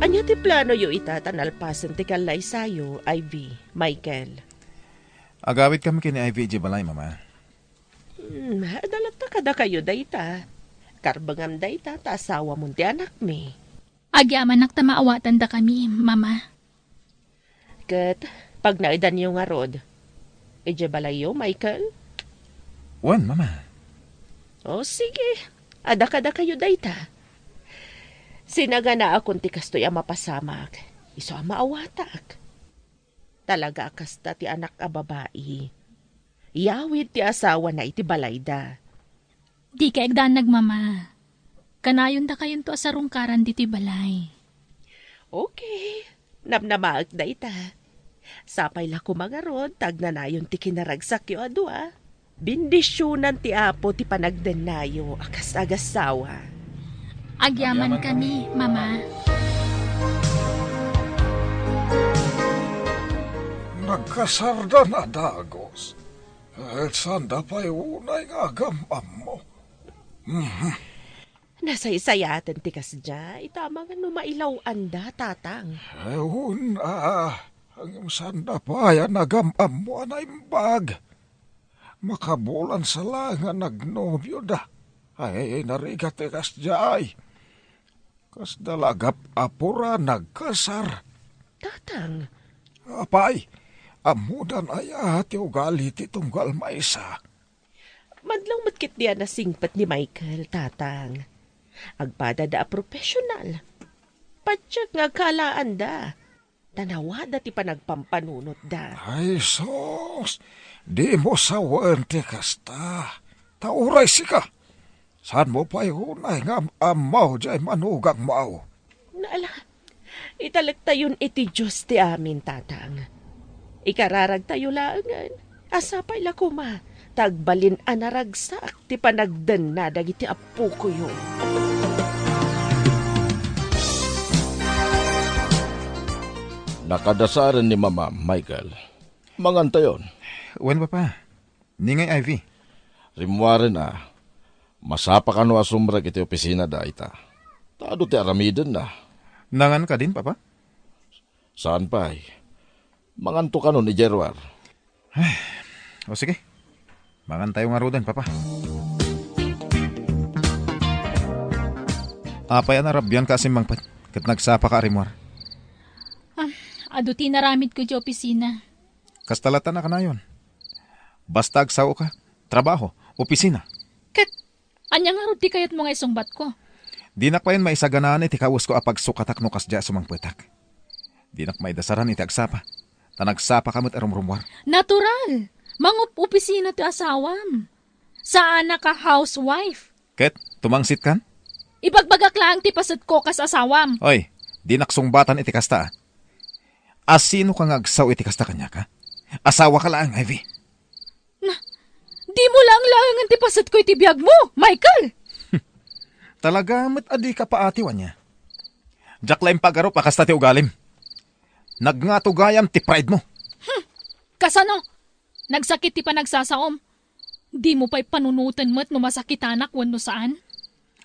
Anya ti plano yu itatanalpasan ti kalay sayo, Ivy, Michael. Agawit kami kini Ivy balay, mama. Dalata kada kayo dayta. Karbangam dayta ta asawa mo ti anak mi. Agyaman nak tamaawatan da kami, mama. Kat, pag naidan yung nga rod, balay yu, Michael? Wan, mama. O sige, ada kayo dayta. Sinaga na akong ti kastoy ang mapasamak, iso ang maawatak. Talaga kasta ti anak a babae. Yawid ti asawa na iti balayda. Di ka egdanag, mama. Kanayon da kayon to asarungkaran di ti balay. Okay, namnamaag da ita. Sapay la kumangarod, tagnanayon ti kinaragsak yu adwa. Bindisyonan ti apo ti panagden nayo, akas agasawa. Agyaman kami, mama. Nagkasarda na dagos. At sanda pa'y unay nga gamam mo. Nasaysayatan ti kasdya, itama nga numailaw anda, tatang. Ang sanda pa'y nagamam mo na imbag. Makabulan sa lang nga nagnobyo da. Ay, narigat ti kasdya ay. Kas dalagap apura nagkasar. Tatang. Apay, amudan ay ati ugali ti tunggal maysa. Madlang matkit diyan na singpat ni Michael, tatang. Agpada da profesional. Patsyak nga kalaan da. Tanawada ti panagpampanunot da. Ay sos, di mo sawan ti kasta. Tauray sika. Saan mo pa yunay nga amaw jay manugang maaw? Naala, italag tayon iti Diyos ti amin, tatang. Ikararag tayo laangan. Asapay la kuma. Tagbalin anaragsak ti panagdan na dagiti apu ko yun. Nakadasaran ni Mama, Michael. Mangantayon. Wan, papa. Ningay Ivy. Rimwari na. Masapa ka no asumbrag iti opisina da ita. Tado ti aramiden na. Nangan ka din, papa? Saan pa ay? Manganto ka no ni Jerwar. O sige. Mangan tayo nga rodan, papa. Apay anarabyan ka asimbangpat. Kat nagsapa ka arimwar. Ado tinaramid ko di opisina. Kastalatan na ka na yun. Basta agsaw ka. Trabaho. Opisina. Kat, anya nga di kayat mo nga isungbat ko. Di nak pa yun maisaganaan iti kawas ko apag sukatak no kasdya sumangpetak. Di nak maidasaran iti agsapa. Tanagsapa kamot arumrumwar. Natural. Mangup opisina ti asawam. Saan na ka housewife? Ket, tumangsit kan? Ibagbagak lang ti pasad ko kas asawam. Oy, di naksungbatan iti kasta. Asino ka ngagsaw iti kasta kanya ka? Asawa ka lang, Ivy. Di mo lang ang ti pasad ko iti biyag mo, Michael. Talaga mat adi ka paatiwan niya. Jack lang pagaro pa kasta ti ugalim. Nagngatugayam ti pride mo. Kasano? Nagsakit ti pa nagsasaom. Di mo pa'y panunutan mo't no masakitanak wano saan?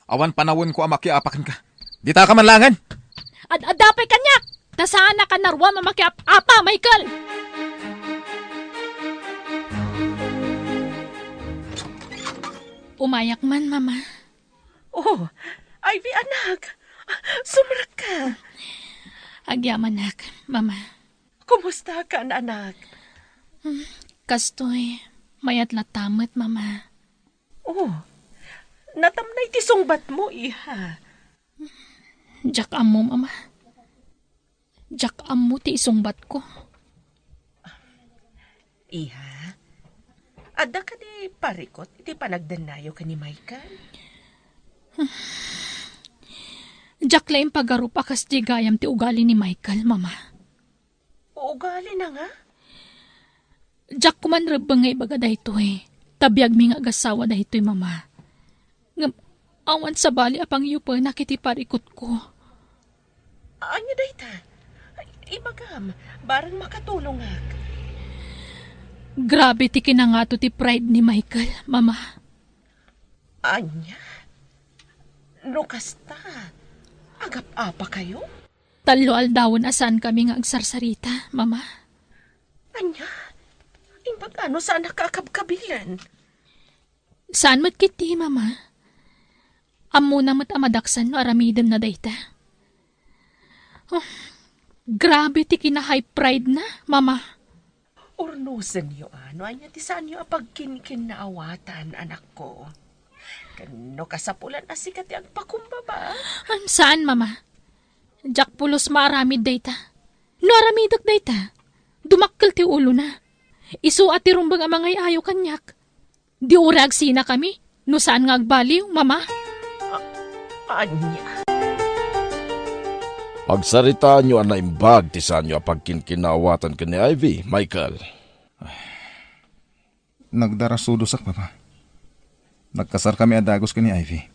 Awan panawon ko amakiapakin ka. Di ta ka manlangan. Adapay kanya! Tasaan na ka narwa mamakiapa, Michael! Umayak man, Mama. Oh, Ivy, anak. Sumrak ka. Agyaman, anak, Mama. Kumusta ka, anak? Kastoy, mayat latamat, Mama. Oh, natamnay ti sungbat mo, iha. Jak amo, Mama. Jak amo ti isungbat ko. Iha, ada ka di parikot, iti panagdanayo ka ni Michael? Jak laing pagarupa kas di gayam ti ugali ni Michael, Mama. Ugali na nga? Jak kuman rebeng nga ibaga daytoy. Tabiyag mi nga agasawa daytoy, Mama. Ngam, awan sa bali apang yupa nakiti parikot ko. Anya dayta? Ibagam, barang makatulong ak. Grabe ti kinangato ti pride ni Michael, Mama. Anya? No kasta? Agap-apa kayo? Talo aldawon asan kami nga agsarsarita, mama. Anya, imbag ano saan nakakabkabilan? Saan mat kiti, mama? Amo na mat amadaksan no aramidem na dayta. Oh, grabe ti kina-high pride na, mama. Urnusan niyo ano, anya ti saan niyo apagkinkin na awatan, anak ko. Kano kasapulan asikat ang pakumbaba? Saan, mama? Jack pulos maaramid dayta. No aramidak dayta. Dumakkel ti ulo na. Isu at ti rumbang amangay ayo kanyak. Di urag sina kami. No saan nga agbaliw, mama? Anya. Pagsaritaan nyo ang naimbag ti saan nyo pagkinkinawatan ka ni Ivy, Michael. Nagdarasudosak, papa. Nagkasar kami adagos ka ni Ivy.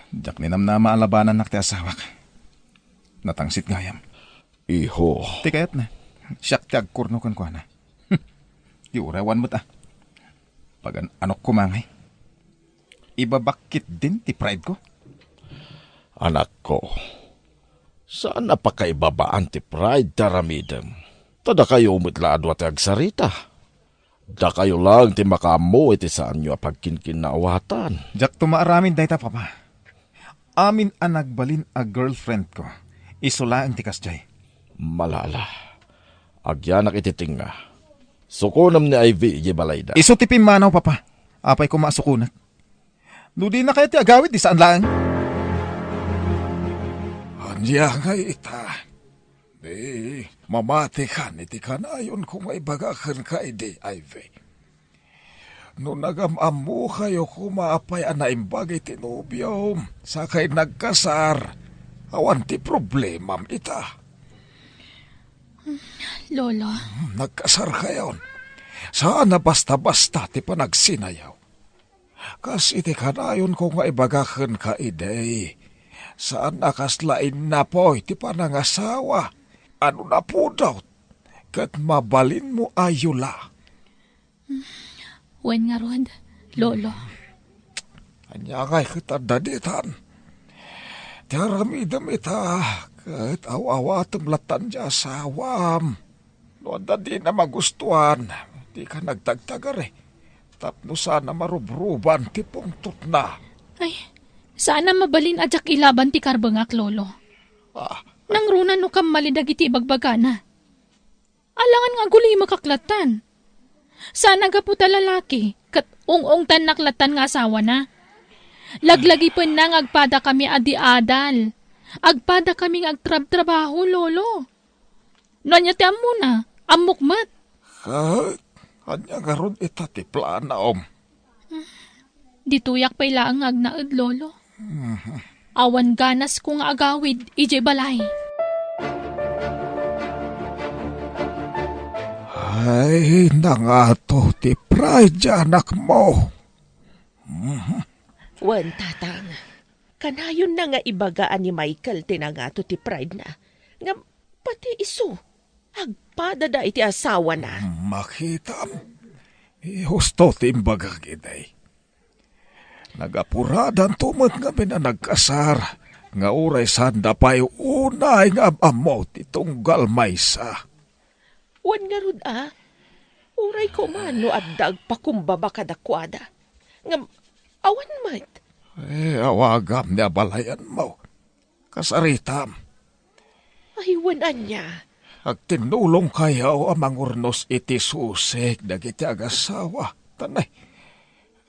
Diyak ninamnama alabanan nak ti asawak. Natangsit gayam. Iho. Ti kayat na. Siyak ti agkurno kan kwa na. Di urawan mo't Pagan anok kumangay. Ibabakit din ti pride ko. Anak ko, saan napakaibabaan ti pride taramidem? Tada kayo umutlaadwa ti agsarita. Da kayo lang ti makamu iti saan nyo pagkinkinawatan. Diyak tumaaramin dayta, papa. Amin ang nagbalin a girlfriend ko. Isula ang tikas jay. Malala. Agyanak ititinga. Sukunam ni Ivy, ibalay da. Iso ti pimanaw, papa. Apay ko masukunak. Nudi na kaya ti agawid, di saan lang. Anya nga ita. Di, mamati ka, iti ka na ayon kung maibagakan ka, iti, Ivy. No nagamamu kayo kumaapay anaimbag iti nobyo, sakay nagkasar, awan ti problemam ita. Lolo. Nagkasar kayon. Saan na basta-basta ti panagsinayaw. Kas iti kanayon kung maibagakan ka, ide. Saan nakaslain na po iti panangasawa. Ano na po daw? Kat mabalin mo ayula. Wen nga rod, Lolo. Anya ngay kita daditan. Tiaramidam ita, kat awawatam latan di asawam. No dadi na magustuhan, di ka nagtagtagar eh. Tapno sana marubruban ti pungtot na. Ay, sana mabalin ajak ilaban ti karbangak, Lolo. Nang runan no kam malidag iti bagbagana. Alangan nga guli makaklatan. Sana gaputa lalaki, kat ung tan naklatan nga asawa na. Laglagi pa nang agpada kami adi-adal. Agpada kami agtrab-trabaho, Lolo. Nanya ti amo na, amukmat. Anya nga ron ita ti plana, om. Dituyak pa ilaang agnaad, Lolo. Awan ganas kung agawid, ije balay. Ay, nangato ti pride anak mo. Wan, tatang. Kanayon na nga ibagaan ni Michael tinangato ti pride na. Nga pati iso. Agpada da iti asawa na. Makitam. Husto ti imbagag iday. Nagapuradan tumot nga nagkasar. Nga uray sanda pa'y unay nga amamo ti tunggal maysa. Wan nga rod uray ko man no addag pakumbaba kadakwada. Nga awan mat. Awagam niya balayan mo. Kasaritam. Ay, wanan niya. Agtinulong kayaw amang urnos iti susik dagiti agasawa. Tanay,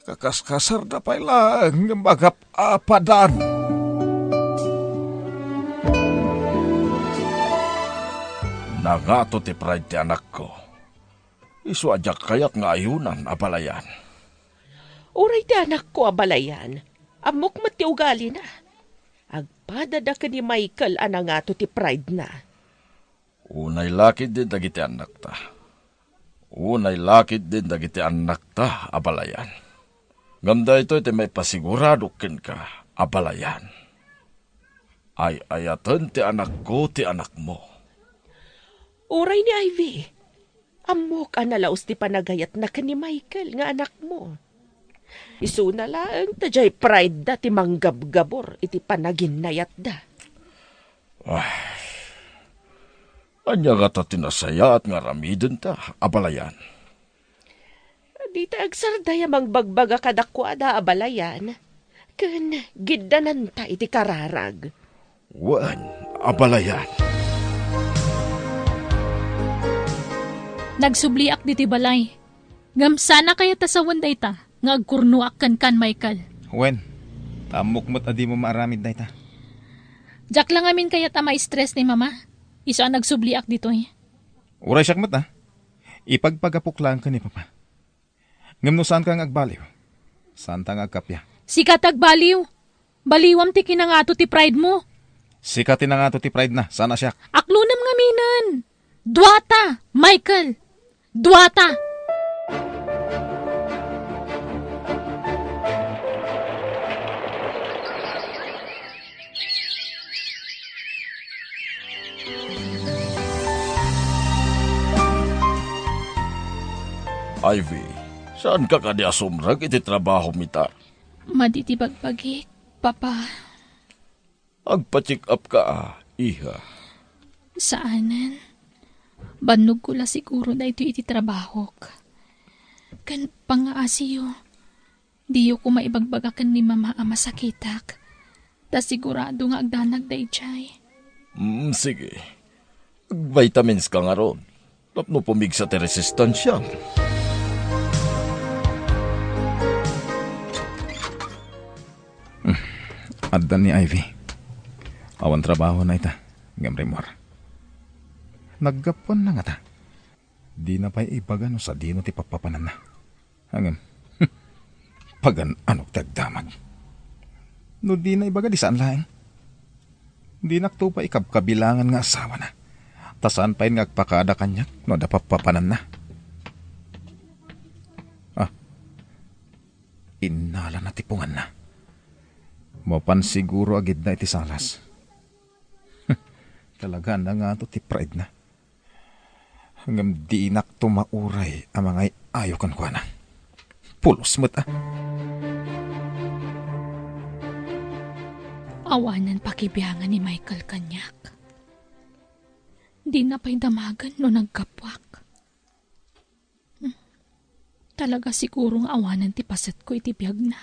kakaskasar na pa'y lang magap-apadan. Nangato ti pride ti anak ko. Isu ajak kayat nga ayunan abalayan. Uray ti anak ko abalayan. Amok mat ti ugali na. Agpadada ka ni Michael anangato ti pride na. Unay lakid din dagiti anak ta. Unay lakid din dagiti anak ta abalayan. Ganda ito iti may pasigurado ken ka abalayan. Ay ayatan ti anak ko ti anak mo. Uray ni Ivy. Amok analaos ti panagayat na ka ni Michael nga anak mo. Isu na lang, tajay pride da ti manggabgabor iti panaginayat da. Anya nga ta tinasaya at nga ramiden ta, abalayan. Di ta agsardaya mangbagbaga kadakwada abalayan. Kun giddanan ta iti kararag. Wan, abalayan. Nagsubliak diti balay. Ngam sana kaya tasawan day ta, nga agkurnuak kan Michael. Wen, tamok mo't adi mo maaramid na ita. Jack lang amin kaya ta ma-stress ni mama. Iso ang nagsubliak dito eh. Uray siyak mat ipagpagapuklaan ka ni papa. Ngam no saan kang agbaliw? Saan tang agkapya? Sikat agbaliw. Baliwam ti kinangato ti pride mo. Sikatin na nga to ti pride na, sana siyak. Aklunam nga minan. Duwata, Michael. Duwata. Ivy, saan ka kadi asumrag iti trabaho mita? Maditibagbagik, papa. Agpa-check up ka, iha. Saanan? Banog ko la siguro na ito iti trabaho. Kan pangaasiyo. Diyo ko maibagbagakan ni mama ang masakitak. Ta sigurado nga agdanag da ichay. Sige. Vitamins ka nga ron. Tapno pumig sa ti resistansya. Addan ni Ivy. Awan trabaho na ita, gamrimor. Naggapon na nga ta. Di na pa'y ibagano sa dino ti papapanan na. Hangam, pagan anok tagdamag. No di na ibaga di saan laeng. Di nakto pa ikabkabilangan nga asawa na. Tasaan pa'y ngagpakada kanyak no da papapanan na. Inala na tipungan na. Mapan siguro agid na iti salas. Talaga na nga to ti pride na. Hanggang di inak to mauray ang mga ayokan ko na. Pulos mo't Awanan pakibiyangan ni Michael kanyak. Di na pa'y damagan no nagkapwak. Talaga sigurong awanan ti paset ko iti biyag na.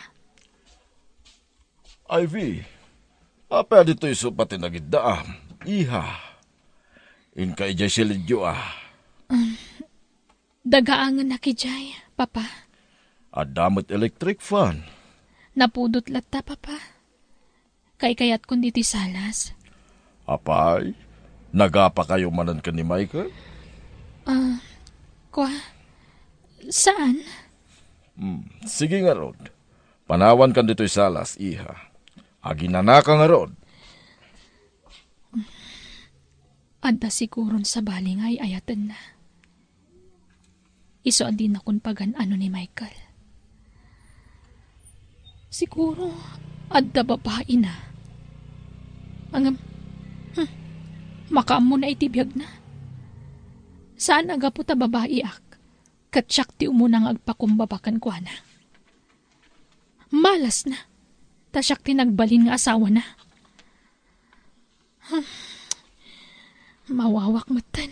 Ivy, apa dito iso pati nagiddaam. Iha, in ka ijay silidyo Dagaangan na kijay, papa. Adamot electric fan. Napudot latta, papa. Kayat kundi ti salas. Apay, nagapa kayo manan ka ni Michael? Saan? Sige nga rod. Panawan kan dito'y salas, iha. Aginanaka nga rod. Adda siguron sa baling ay ayatan na. Iso din akong pagan ano ni Michael. Siguro, adda babae na. Ang makaam mo na itibiyag na. Saan aga po ta babae ak? Katsyak ti umunang agpakumbabakan ko na. Malas na. Tasyak ti nagbalin nga asawa na. Mawawak matan.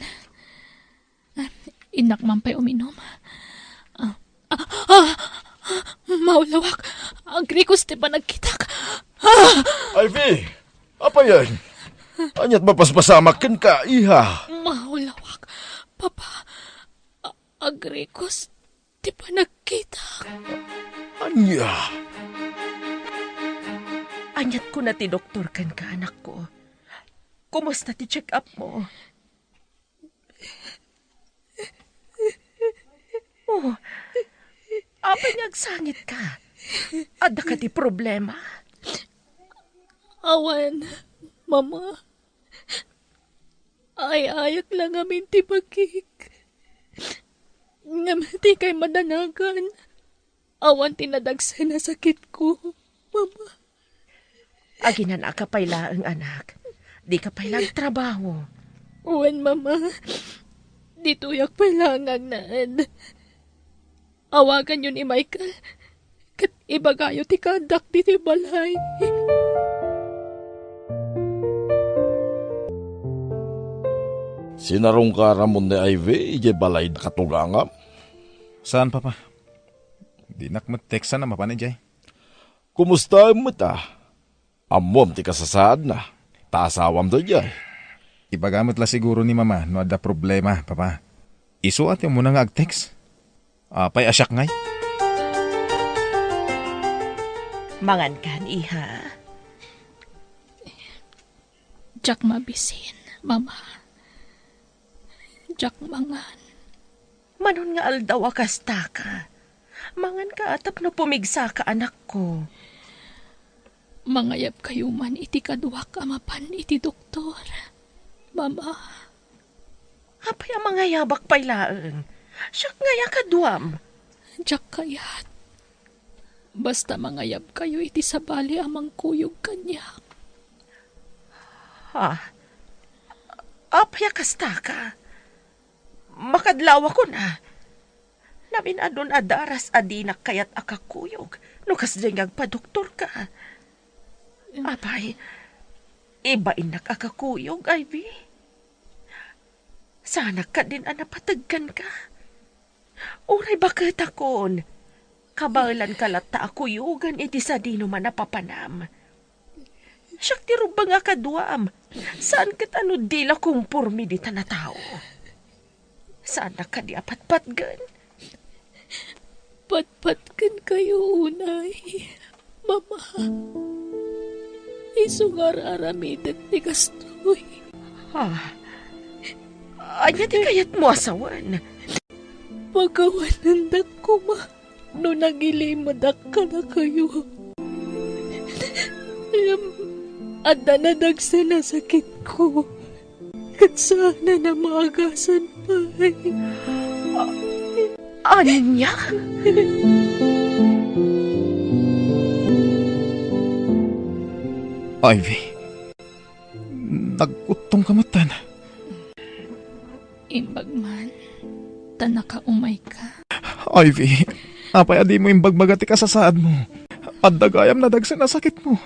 Inak man pa'y uminom. Maulawak. Agrikos ti pa nagkitak. Ivy, apa yan? Anyat mapaspasamak ka, iha. Maulawak. Papa, agrikos ti pa nagkitak. Anya? Anyat ko na ti doktor kan ka, anak ko. Kumusta ti check up mo? Oh, apa nagsangit ka? Ada ka ti problema? Awan, mama. Ay-ayak lang amin ti bagik. Ngaman kay madanagan. Awan tinadagsa na sakit ko, mama. Aginan ka payla ang anak. Di ka payla trabaho. Uwan, mama. Dito yak pailangag naan. Awagan yun ni Michael. Kat ibagayo ti kadak diti balay. Sinarong ka ramon ni Ivy, ije balay na katugangam. Saan, Papa? Di nakmat-teksa na mapanay, Jay. Kumusta mo ta? Amom ti kasasaad na. Taasawam to jay. Ipagamit la siguro ni Mama no ada problema, Papa. Isuat yung muna nga ag-text. Apay asyak ngay. Mangan kan, iha. Jak mabisin, Mama. Jak mangan. Manon nga aldaw akasta ka. Mangan ka atap no pumigsa ka, anak ko. Mangayap kayo man iti kaduwa ka mapan iti doktor. Mama. Apay ang mga yabak pailaan. Siyak ngaya kaduam. Jak kayat. Basta mangayap kayo iti sabali amang kuyog kanya. Ha? Apay akasta ka. Makadlawa ko na. Namin adon adaras adinak kayat akakuyog. Nukas ding agpa-doktor ka. Apay, ibain na kakakuyog, Ivy. Sana ka din anapatagkan ka. Uray bakit akon? Kabalan kalata akuyugan iti sa dino man napapanam. Siyak ti rubang nga kaduam. Saan kat ano dila kumpurmi di na tao? Sana ka di apatpatgan? Patpatkan kayo unay, Mama. Isungar aramitan ni kastoy. Ha? Anya di kayat mo asawan? Magawanandak ko, Ma. No nagilimadak ka na kayo. Ada na dagsa na sakit ko. At sana na maagasan pa. Anya? Ivy, nagutong kamatan. Imbag man, tanaka umay ka. Ivy, apay adi mo imbagbaga ti kasasaad mo. At dagayam na dagsa na sakit mo.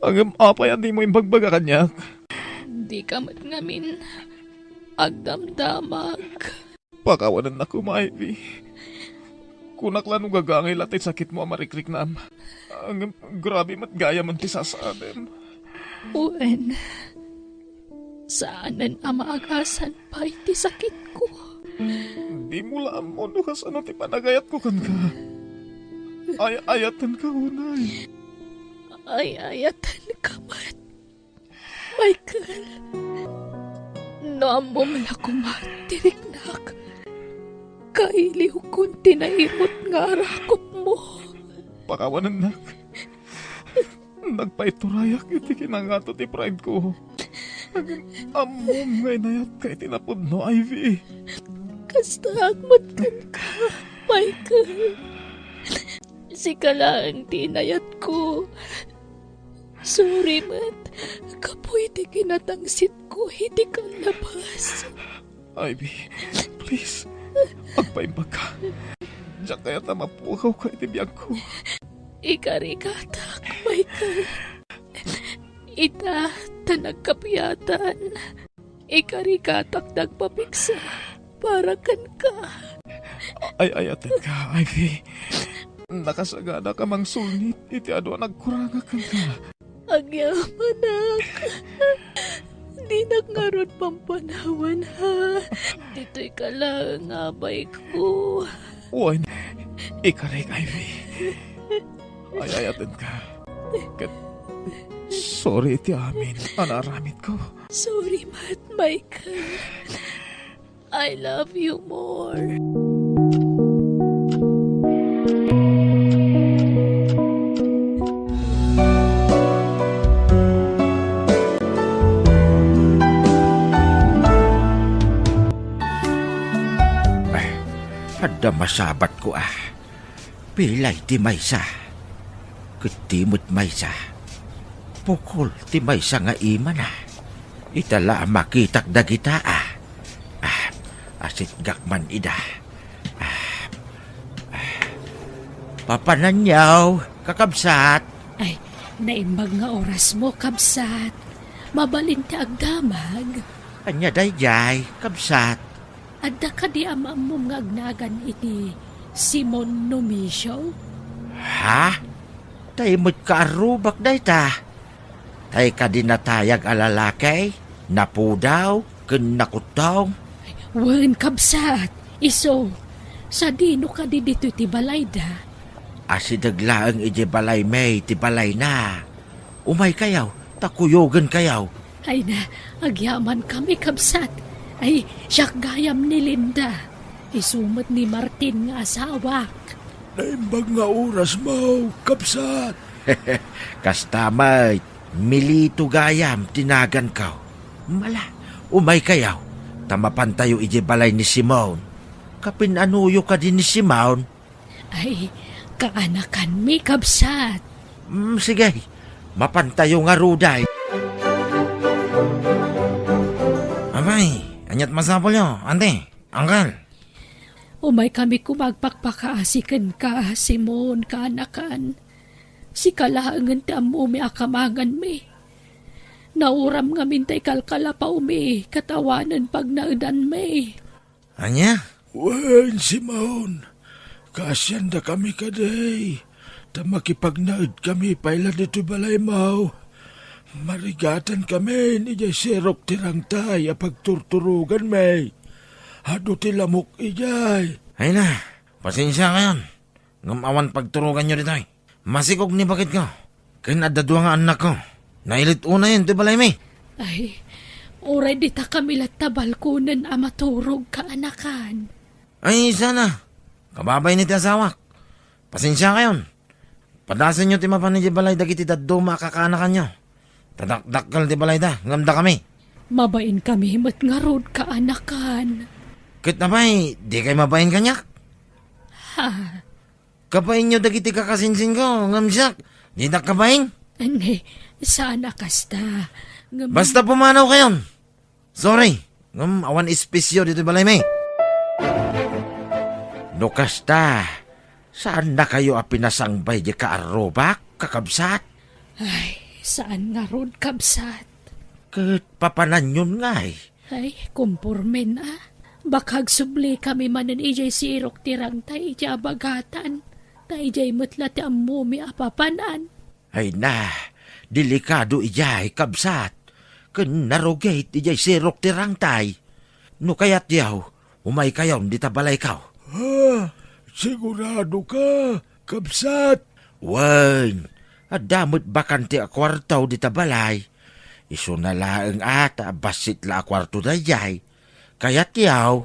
Ang apay adi mo imbagbaga kanyak. Di ka mat ngamin agdamdamag. Pakawanan na ko, Ivy. Kunak lang nung gagangay latay sakit mo amarikrik na am. Ang grabe mat gaya man ti sasaadem. Uwen, saanan ang maagasan pa iti sakit ko? Di mo lang mo no kas ano ti panagayat ko kan ka. Ayatan ka unay. Ayatan ka mat. Michael, noam mo mala kumatiriknak. Kailiw kung tinaimot nga arakot mo. Pakawanan na. Nagpaiturayak iti kinangato ti pride ko. Amom ngay nayat kay tinapod no, Ivy. Kasta agmatkan ka, Michael. Si kalaan tinayat ko. Sorry, mat. Kapoy ti kinatangsit ko, hindi kang labas. Ivy, please. Magpaimbag ka. Diyan kaya ta mapukaw ka itibiyag ko. Ikarikatak, Michael. Ita, tanagkapiyatan. Ikarikatak nagpapiksa. Para kan ka. Ayatin ka, Ivy. Nakasagada ka mang sulnit. Iti ado nagkuranga ka ka. Agyaman, di nagngarot pampanawan, ha? Dito'y ka lang, abay ko. Uy, ikaray, Ivy. Ayatin ka. Sorry, iti amin. Anaramit ko. Sorry, Matt, Michael. I love you more. Ada masabat ko Pilay ti maysa. Kutimot maysa. Pukol ti maysa nga ima na. Itala makitak dagita asit gakman ida. Papananyaw, kakabsat. Ay, naimbag nga oras mo, kabsat. Mabalin ti agdamag. Anya dayjay, kabsat. Adda ka di amam nga agnagan iti Simon Nomisyo? Ha? Tay mo't kaarubak day ta. Tay ka dinatayag alalakay, napudaw, kinakutaw. Wen kabsat, iso, sa dino ka di dito ti balay da. Asidaglaang ije balay may ti balay na. Umay kayaw, takuyogan kayaw. Ay na, agyaman kami kabsat. Ay, siyak gayam ni Linda. Isumat ni Martin nga asawak. Naimbag nga oras mo, kabsat. Kastamay, milito gayam, tinagan ka. Mala, umay kayaw. Tamapan tayo ije balay ni Simon. Kapinanuyo ka din ni Simon. Ay, kaanakan mi kabsat. Sige, mapantayo nga ruday. Abay, anyat masapol nyo, ante, angkal. Umay kami kumagpakpakaasikan ka, Simon, kaanakan. Si kalahangan ti amu mi akamagan mi. Nauram nga mintay kalkala pa umi, katawanan pag naudan mi. Anya? Wen, Simon. Kasyan da kami kaday. Ta makipagnaid kami paila dito balay mo. Marigatan kami ni jay sirok tirang tay pagturturugan may. Hado ti lamok ijay. Ay na, pasensya ngayon. Ngamawan pagturugan nyo dito. Masikog ni bakit ko. Kinadadwa nga anak ko. Nailit una yun, ti balay may. Ay, oray di ta kami latabal kunan amaturog kaanakan. Ay, sana. Kababay ni ti asawak. Pasensya ngayon. Padasan nyo ti mapan ni balay dagiti daddo makakanakan nyo. Tadakdakal ti balay da, ngamda kami. Mabain kami mat nga rod kaanakan. Kit na ba'y, di kayo mabain kanyak? Ha? Kapain nyo dagiti kakasinsin ko, ngamsyak. Di na kabain? Ane, sana kasta. Basta pumanaw kayon. Sorry, ngam awan espesyo dito balay may. No kasta, saan na kayo apinasangbay di kaarobak, kakabsat? Ay, saan nga rod kabsat? Kat papanan yun nga eh. Ay, kumpurmen ah. Bakag subli kami manan ijay sirok tirang tay ijay abagatan. Tay ijay mutla ti ammo mi apapanan. Ay na, delikado ijay, kabsat. Kun narugate ijay sirok tirang tay. No kayat yaw, umay kayaw di tabalay kaw. Ha? Sigurado ka, kabsat. Wan, adamot bakante a kwartaw di tabalay. Iso na laeng ata basit la a kwarto dayay. Kayat yaw.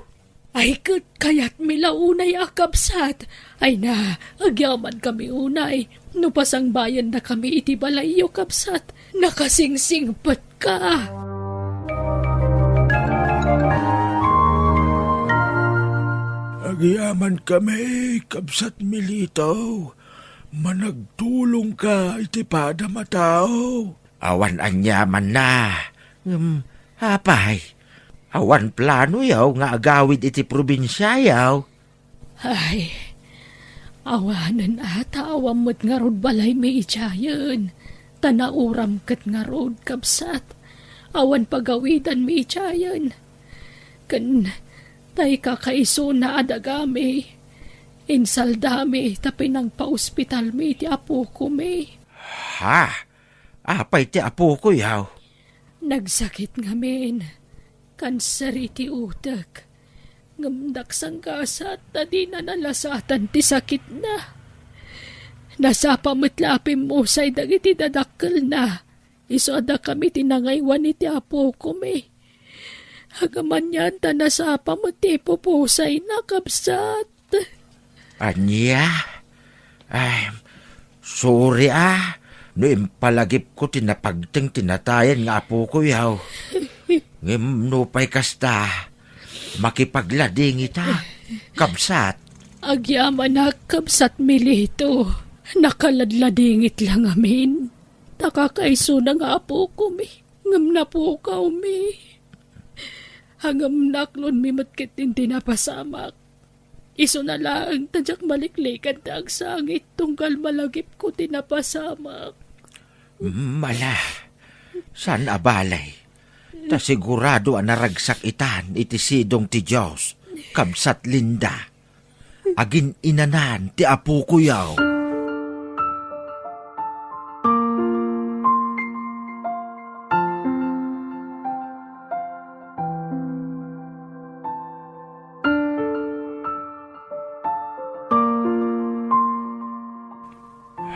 Ay, kayat mila unay akabsat. Ay na, agyaman kami unay. No pasang bayan na kami iti balayo kabsat. Nakasingsingpat ka. Agyaman kami, kabsat militaw. Managtulong ka iti pada matao. Awan anyaman na. Hapay. Awan plano yaw nga agawid iti probinsya yaw. Ay, awanan ata awamot nga rod balay may itsayan. Tanauram kat nga rod kabsat. Awan pagawidan may itsayan. Kan tay kakaiso na adagami. Insaldami tapinang pa-ospital may ti apo ko may. Ha? Apay ti apo ko yaw. Nagsakit ngamin. Kanser iti utak. Ngamdak sang kasat na di na nalasatan ti sakit na. Nasapa matlapim mo say dagiti dadakkel na. Iso ada kami tinangaywan iti apo ko me. Hagaman yan ta nasapa mati pupusay na kabsat. Anya? Ay, sorry ah. No impalagip ko tinapagting tinatayan nga apo ko yaw. Ngem pa'y kasta, makipaglading ita, kabsat. Agyaman na kabsat milito, nakaladladingit lang amin. Takakaiso na nga po ko mi, ngam na po ka umi. Hangam naklon mi matkit hindi napasamak. Iso na lang tadyak maliklikan taag sangit tunggal malagip ko tinapasamak. Mala, saan abalay? Ta sigurado naragsak itan iti sidong ti Diyos, kabsat Linda. Agin inanan ti apo ko yaw.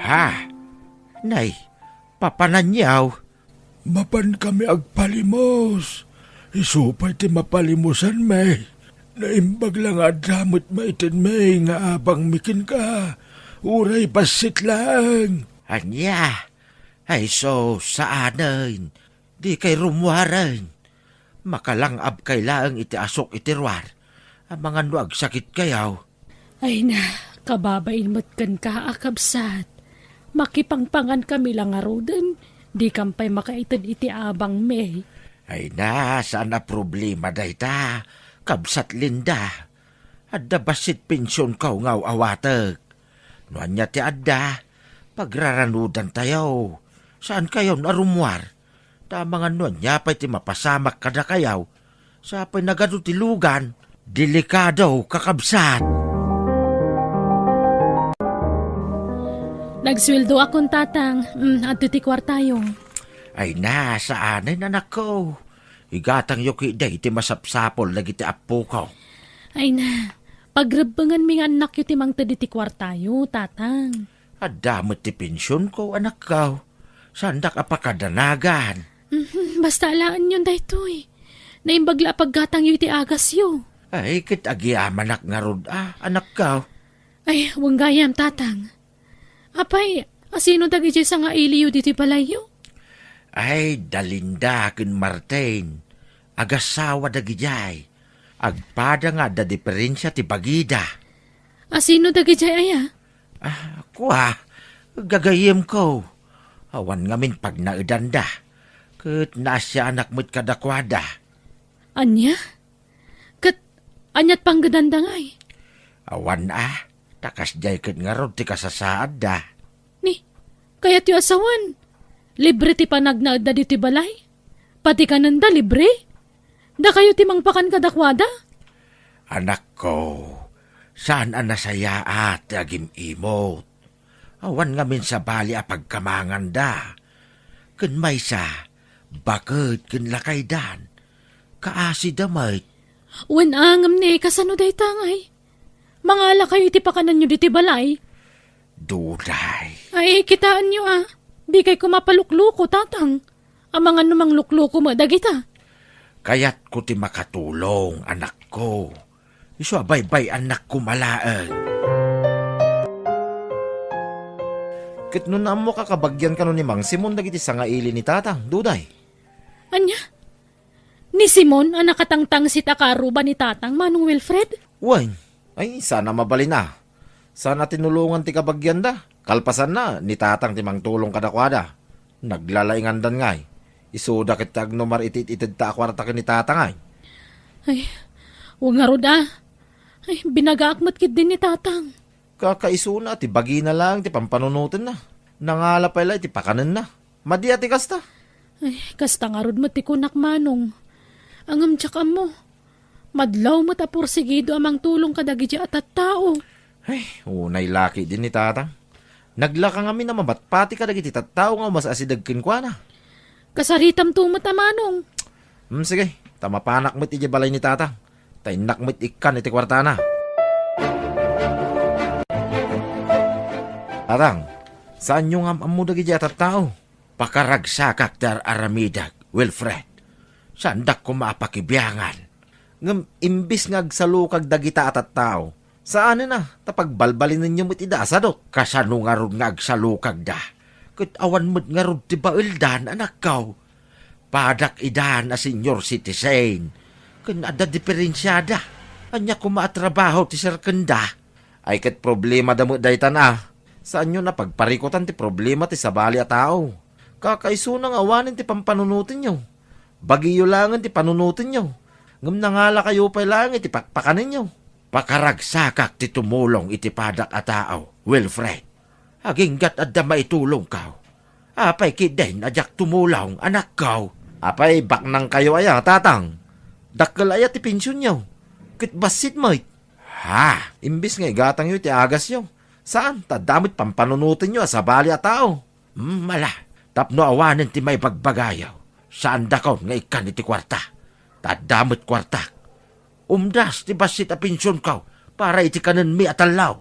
Ha? Nay, papananyaw. Mapan kami agpalimos. Isupay ti mapalimusan may. Naimbag lang adamot maitin may nga abang mikin ka. Uray pasit lang. Anya? Ay so, saanin? Di kay rumuharan. Makalangab kay laang iti asok iti ruar. Ang mga nuag sakit kayaw. Ay na, kababain mo't kan ka akabsat. Makipangpangan kami lang arudan, di kampay makaitan iti abang may. Ay na, saan na problema dayta? Kabsat Linda. Adda basit pensyon kaw ngaw awatag. Nuan niya ti adda, pagraranudan tayo. Saan kayo narumuar? Tamang nuan niya pa'y ti mapasamak kada kayaw. Sa pa'y nagado ti lugan, delikado kakabsat. Nagsweldo akong tatang, at ti kwartayo. Ay na, saanin anak ko? Igatang yuki day ti masapsapol lagi ti apo ko. Ay na, pagrebangan mi nga anak yu ti mang tadi ti kwartayo, tatang. Adamot ti pensyon ko, anak ko. Sandak apakadanagan. Basta alaan yun daytoy. Naimbagla paggatang yu ti agas yu. Ay, kit agiamanak nga rod anak ko. Ay, wanggayam, tatang. Apay, asino dagi sa nga iliyo diti palayo? Ay, dalinda ken Martin. Agasawa dagi jay. Agpada nga da diferensya ti bagida. Asino dagi aya? Kuha, gagayim ko. Awan ngamin pag naedanda. Ket nasya anak mo't kadakwada. Anya? Ket, anyat pang gadanda ngay? Awan takas jay ket nga rod ti kasasaad da. Ni, kaya ti asawan. Libre ti panagnaad da diti balay? Pati kananda libre? Da kayo ti mangpakan kadakwada? Anak ko, saan nasaya at agim imot? Awan ngamin sa bali pagkamangan da. Ken maysa, bakit ken lakay dan? Kaasi damay. Wen angam ni kasano day tangay? Mangala kayo iti pakanan nyo diti balay? Duday. Ay, kitaan nyo Di kay kumapalukluko, tatang. Ang mga numang lukluko mo, dagita. Kaya't ko ti makatulong, anak ko. Iso abay-bay anak ko malaan. Kit nun na mo kakabagyan ka nun ni Mang Simon dagiti sa nga ili ni tatang, duday. Anya? Ni Simon, ang nakatangtang si takaruba ni tatang, Manong Wilfred? Wan, ay sana mabalin na. Sana tinulungan ti kabagyan da. Kalpasan na, ni tatang ti mang tulong kadakwada. Naglalaingan dan ngay. Isuda kit tagnomar itit-itid ta akwarta ka ni tatang ay. Ay, huwag nga rod Ay, binagaakmat kit din ni tatang. Kakaisuna, ti bagi na lang, ti pampanunutin na. Nangala pala, ti pakanan na. Madi ati kasta. Ay, kasta nga rod mo ti kunak manong. Angam tsaka mo. Madlaw mo tapor sigido amang tulong kadagi at tao. Ay, unay laki din ni tatang. Naglaka nga na mabatpati ka dagiti tattao nga mas asidagkin kwa na. Kasaritam tumot manong. Sige, tamapanak mo't iti balay ni tatang. Tainak mo't ikan iti kwartana. Tatang, saan yung mo dagiti at tattao? Pakaragsakak dar aramidag, Wilfred. Sandak ko maapakibyangan. Ngam imbis ngagsalukag dagita at tattao. Saan na, tapagbalbalin ninyo mo't idasadot. Kasano nga ron ngagsalukag da. Kat awan mo't nga ron tibaildan, anak kaw. Padak idan na senior citizen. Kan ada diferensyada. Anya ko maatrabaho ti sarkanda. Ay kat problema da mo daytan Saan nyo na pagparikutan ti problema ti sabali a tao. Kakaisunang awanin ti pampanunutin nyo. Bagiyo langan ti panunutin nyo. Ngam nangala kayo pa lang iti pakpakanin nyo. Pakaragsakak ti tumulong iti padak a tao, Wilfred. Aginggat adda maitulong kaw. Apay kidain adyak tumulong, anak kaw. Apay, baknang kayo aya, tatang. Dakkel aya ti pensyon nyo. Kit basit mo. Ha, imbis nga igatang yun ti agas nyo. Saan? Tadamit pampanunutin nyo sa bali at tao. Mala, tapno awanin ti may bagbagayaw. Saan dakaw nga ikan iti kwarta. Tadamit kwarta. Umdas ti basit a pensyon kaw para iti kanan mi atalaw.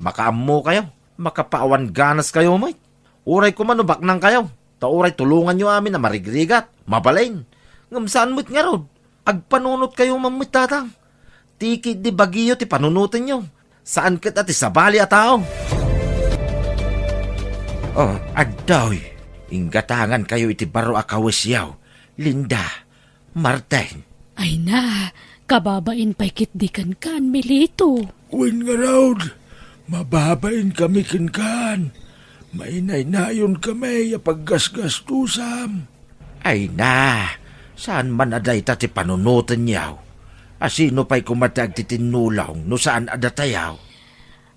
Makaammo kayo. Makapaawan ganas kayo, may. Uray ko manubak nang kayo. Tauray tulungan nyo amin na marigrigat, mabalain. Ngam saan mo't nga rod? Agpanunot kayo mamit tatang. Tiki di bagiyo ti panunutin nyo. Saan kat ati sabali at tao? Oh, adaw. Inggatangan kayo iti baro akawasyaw. Linda, Martin. Ay na, kababain pa'y kitdikan kan, Milito. Uwin nga raud, mababain kami kinkan. Mainay-nayon kami paggasgastusam. Ay na, saan man aday ti panunutin niyaw? Asino pa'y kumatag ti tinulaw no saan adatayaw?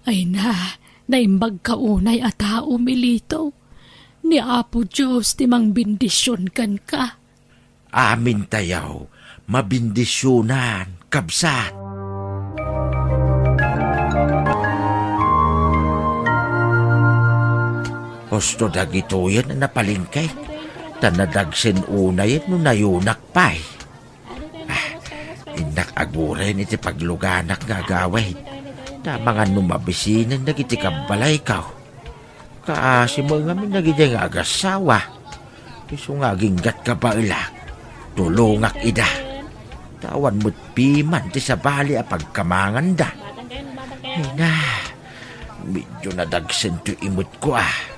Ay na, naimbag kaunay a tao, Milito. Ni Apo Diyos ti mang bindisyon kan ka. Amin tayaw, mabindisyonan, kabsat. Gusto dagito yan na napalingkay. Tanadagsin unay no nayunak pa'y. Inak aguren iti pagluganak nga gawin. Na mga numabisinan nagiti kabalay kaw. Kaasi mo nga min nagiti nga agasawa. Iso nga ginggat ka ba ilak. Tulungak ida. Tawan mo't piman ti sabali a pagkamangan da. Ay na, medyo nadagsin to imot ko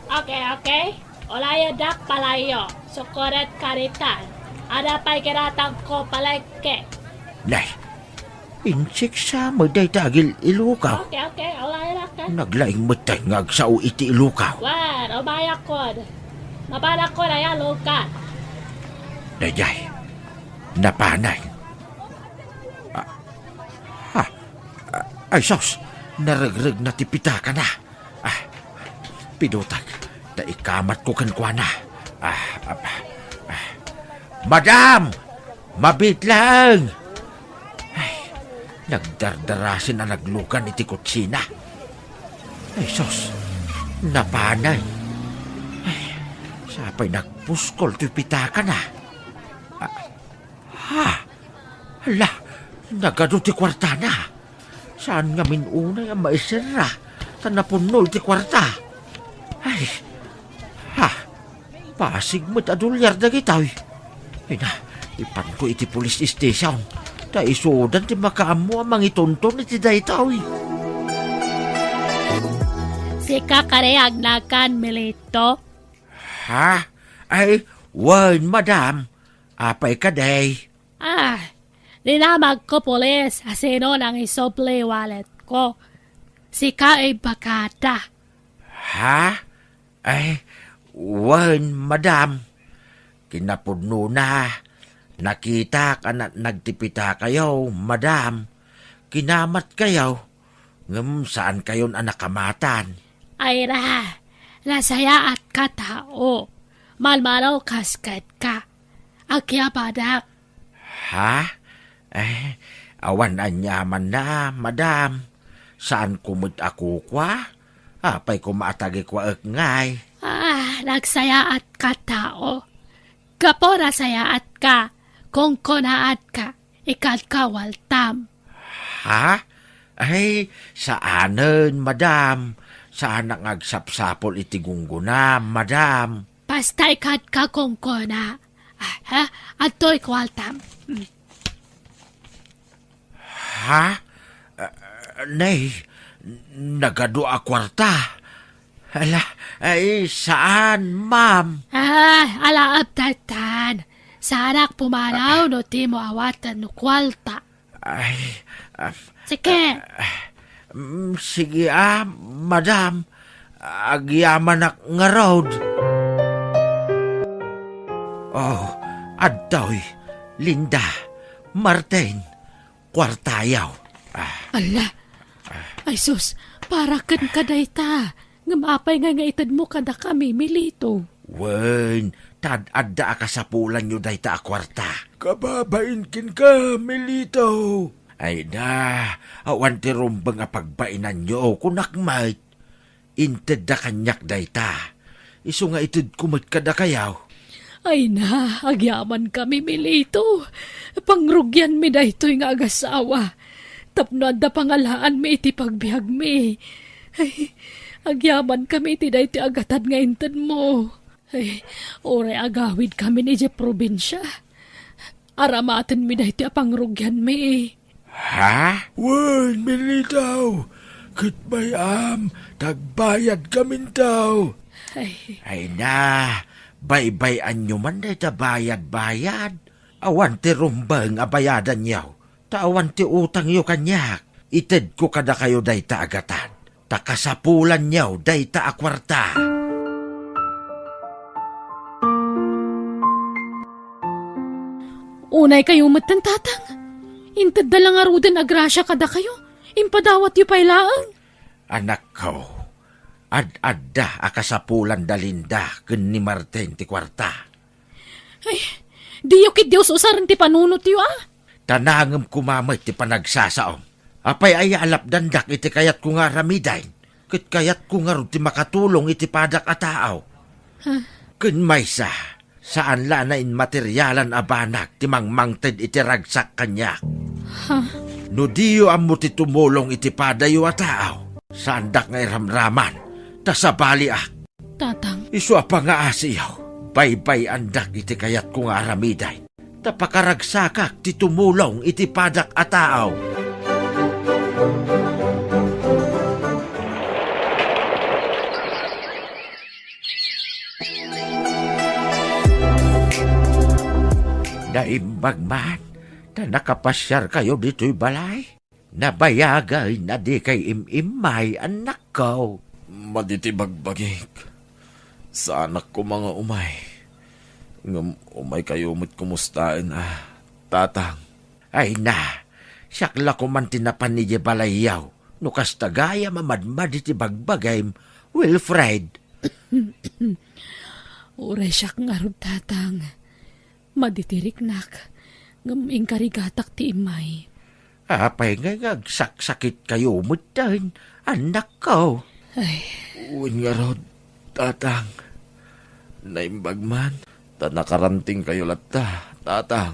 Okay. Olaya dak palayo. Sukuret karitan. Ada pa'y kiratang ko palike. Nay, insik sa maday tagil ilukaw. Okay. Olaya dak ka. Naglaing matay nga agsao iti ilukaw. Wan, obaya kod. Mabala ko na yan, lukan. Dayay, napanay. Ay sos, naragrag na tipita ka na. Pinutag, ikamat ko kankwa na. Madam! Mabit lang! Ay, nagdardarasin na naglukan iti kutsina. Ay sos, napanay. Ay, sapay nagpuskol tipita ka na. Hala, nagado ti kwarta na. Saan nga minunay ang maisira? Tanapunol ti kwarta. Ay, pasig mo't adulyar na gitaw. Ay na, ipan ko iti police station. Ta isudan ti makaamo ang mangitonton iti daytaw. Si kakareag na kan, Milito. Ha? Ay, wan, madam. Apay ka day. Dinamag ko polis asino nang isople wallet ko. Si ka ay bakata. Ha? Ay, wan, madam. Kinapudno na. Nakita ka na nagtipita kayo, madam. Kinamat kayo. Ngam saan kayon anakamatan? Ay nasaya at katao. Malmalaw kaskat ka. Akya badak. Ha? Eh, awan anyaman na, madam. Saan kumut ako kwa? Apay kumatagi kwa ngay. Nagsaya at katao. Kapora saya at ka. Kung konaat ka, ikat ka waltam. Ha? Ay, saanen, madam? Saan ang agsapsapol iti gungguna, madam? Basta ikat ka kung kona. At to'y kwaltam. Ha? Nay, nagado a kwarta. Ala, ay, saan, ma'am? Alaab tatan. Sanak pumanaw no ti mo awatan no kwalta. Ay, Sige. Sige, madam. Agyaman ak nga road. Oh, adtoy, Linda, Martin, kwartayaw. Ala, ay sus, para kan kaday ta. Ngamapay nga itad mo kada kami, Milito. Wen, tad-adda ka sa pulan nyo day ta akwarta. Kababain kin ka, Milito. Ay na, awan ti rumbang apagbainan nyo, kunakmait. Inted da kanyak day ta. Iso nga itid kumit ka da kayaw. Ay na, agyaman kami, Milito. Pangrugyan mi da ito'y nga agasawa. Tapno da pangalaan mi iti pagbiag mi. Ay, agyaman kami iti da iti agatan nga inted mo. Ay, oray agawid kami ni Jeff probinsya. Aramaten mi da iti pangrugyan mi. Ha? Wen, Milito. Kitbayam, tagbayad kami daw. Ay na, baybayan nyo man day ta bayad-bayad. Awan ti rumbang abayadan yaw. Ta awan ti utang yo kanyak. Ited ko kada kayo day ta agatan. Ta kasapulan yaw day ta akwarta. Unay kayo matan, tatang. Intad da lang aruden agrasya kada kayo. Impadawat yu pailaan. Anak ko, ad-adda akasapulan dalinda ken ni Martin ti kwarta. Ay, di yu kid Diyos usaran ti panunot yu Tanangem kumamay ti panagsasaom. Apay ay alapdandak iti kayat ko nga ramidain. Ket kayat ko nga ti makatulong iti padak a tao. Ken maysa, saan la na in materyalan a banak ti mangmangted iti ragsak kanyak. No diyo amo ti tumulong iti padayo a tao. Sandak nga iramraman, tasabaliak. Tatang. Isu pa nga asiyaw, baybay andak iti kayat ko nga aramiday. Tapakaragsakak ti tumulong iti padak a tao. Naimbag man, na nakapasyar kayo dito'y balay. Nabayagay na di kay imimay, anak ko. Maditibagbagik. Sa anak ko mga umay. Umay kayo mo't kumustain tatang. Ay na, siyakla ko man tinapan ni balayaw. No kastagaya mamadmad iti bagbagay, Wilfred. Uray siyak nga rod, tatang. Maditirik nak. Ngaming karigatak ti imay. Apay nga ngagsaksakit kayo mutan, anak ko. Ay. Uwin nga rod, tatang. Naimbag man, nakaranting kayo latta, tatang.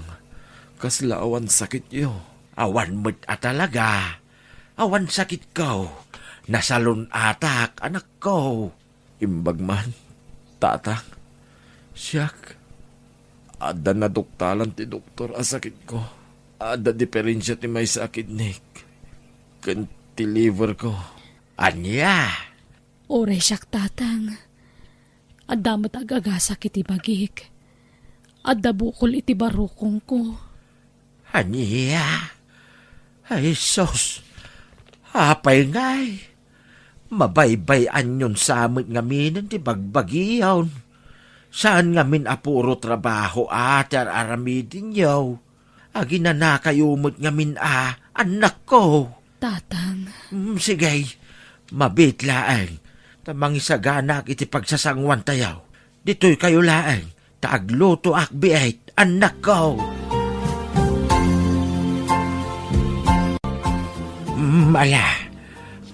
Kasla awan sakit yo. Awan mo't talaga. Awan sakit ko. Nasalon atak, anak ko. Imbag man, tatang. Siyak. Ada na doktalan ti doktor asakit ko. Ada diferensya ti may sakit nik. Kan ti liver ko. Anya? Oray siyak, tatang. Adda mo't agagasak iti bagik. Adda bukol iti barukong ko. Anya? Ay, sos. Hapay ngay. Mabaybay-an yun sa amit ngamin ti bagbagiyaw. Saan ngamin apuro trabaho atar aramidin yaw. Agina na kayo mo't ngamin anak ko. Tatang. Sige, mabitlaan. Tamang isaganak iti pagsasangwan tayaw. Dito'y kayo laang. Taagluto akbiait, anak ko. Ala,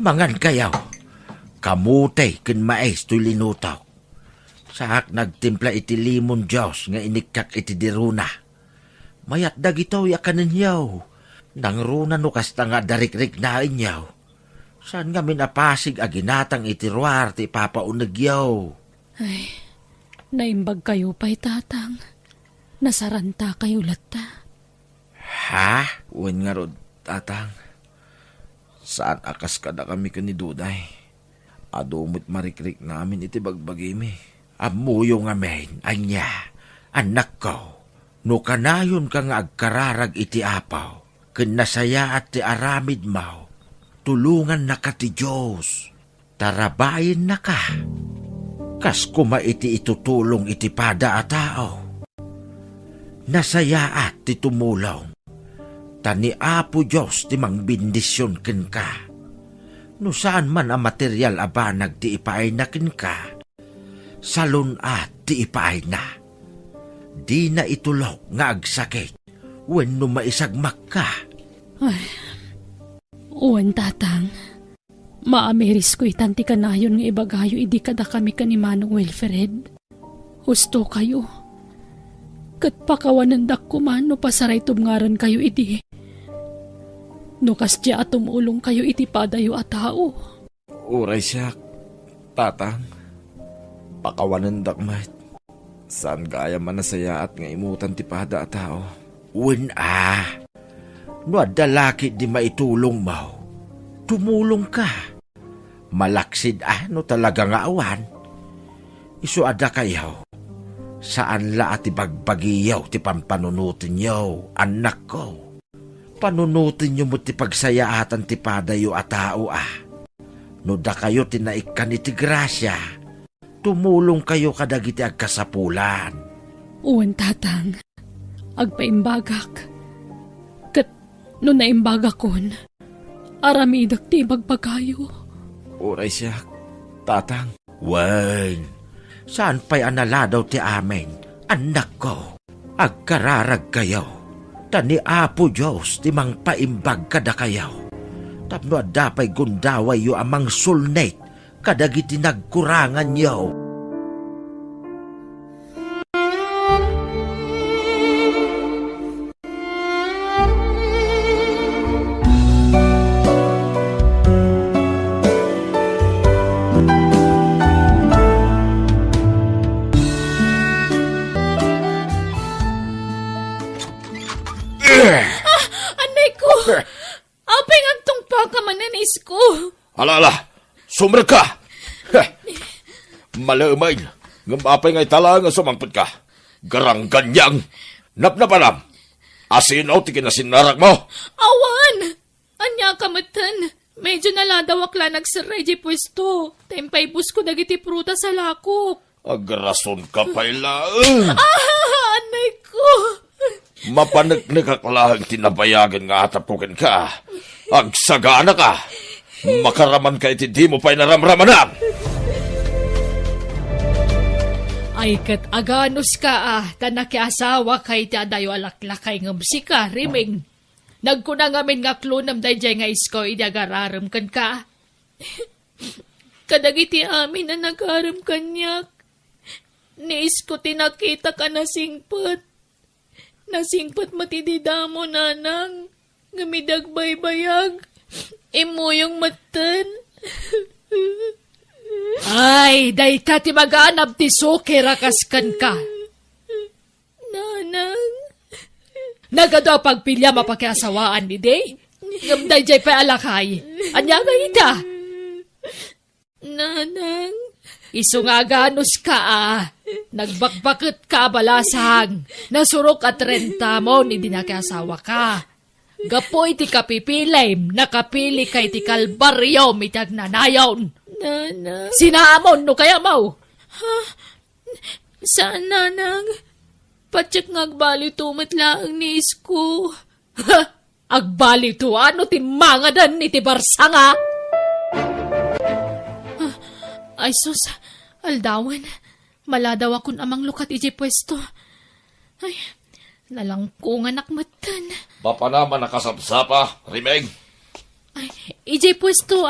mangan kayaw. Kamutay ken mais to'y linutaw. Saak nagtimpla iti limon Diyos nga inikak iti diruna. Mayat dagitaw yakanin yaw. Nang runa no kasta nga darikrik na inyaw. Saan nga minapasig aginatang iti ruar ti papaunag yaw. Ay, naimbag kayo pa'y, tatang. Nasaranta kayo latta. Ha? Uwin nga rod, tatang. Saan akas ka na kami kaniduday? Adumot marikrik namin iti bagbagimi. Amuyo nga men, anya, anak ko, no kanayon ka nga agkararag iti apaw, ken nasaya at ti aramid mo, tulungan na ka ti Diyos, tarabayin na ka, kas kuma iti itutulong iti pada a tao. Nasaya at ti tumulong, tani Apo Diyos ti mangbindisyon ken ka, no saan man a material abanag ti ipaay na ken ka, salun at ti ipaay na. Di na itulok nga agsakit when no maisagmak ka. Ay, uwan tatang. Maamiris ko itanti kanayon nga ibagayo idi kada kami kanimanong Wilfred. Husto kayo. Kat pakawanandak ko man no pasaray tumngaran kayo idi. No kasya at tumulong kayo iti padayo at tao. Uray siya, tatang. Pakawanandak mat. Saan gaya man nasaya at nga imutan ti pada at tao? Uwan no adalaki di maitulong mo. Tumulong ka. Malaksid no talaga nga awan. Isu ada kayo. Saan la at ibagbagiyaw ti pampanunutin niyo, anak ko. Panunutin niyo mo ti pagsayaatan ti padayo at tao No da kayo tinaikan iti grasya. Tumulong kayo kadagiti agkasapulan. Uwan tatang. Agpaimbagak. Kat no naimbagakon. Aramidak ti bagpagayo. Uray siya, tatang. Wen, saan pa'y analadaw ti amin, anak ko? Agkararag kayo. Tani Apo Diyos ti mang paimbag kada kayo. Tapno adapay gundaway yo amang sulnate kadagiti nagkurangan yo. Apeng agtong pakamananis ko. Ala, sumrag ka! Malamay, ngamapay ngay tala nga sumangpot ka. Garang ganyang, napnapanam. Asinaw ti kinasinarak mo. Awan! Anya kamatan. Medyo naladawak lang nagsaray di pwesto. Tempay bus ko dagiti pruta sa lakok. Agrason ka pala. Anay ko! Mapanagnikaklahang tinabayagan nga atapukin ka. Agsagana ka. Makaraman ka iti di mo pa'y naramramanan. Ay kat aganos ka tanakiasawa kay ti adayo alaklakay ng musika, riming. Nagkunang amin nga klunam dayjay nga isko idagararam kan ka. Kadagiti amin na nagaram kanyak. Ni isko tinakita ka na singpot. Nasingpat matididamo nanang. Ngamidag baybayag. Imo yung matan. Ay, day ka ti mag-aanab ti soke rakaskan ka. Nanang. Nagadaw pagpilya mapakiasawaan ni day. Ngamday jay pa alakay. Anya nga ita. Nanang. Iso nga ganos ka Nagbakbakit ka balasang. Nasurok at renta mo ni dinakiasawa ka. Gapoy ti kapipilay, nakapili kay ti kalbaryo mitag nanayon. Nanang. Sinaamon no kaya mo? Ha? Saan nanang? Patsak nga agbalito matlaang ni isko. Ha? Agbalito ano ti mangadan ni ti barsanga? Ay sus, aldawan. Maladaw akong amang lukat iji pwesto. Ay, nalangkungan akmatan. Bapa naman nakasapsapa, Rimeng. Ay, iji pwesto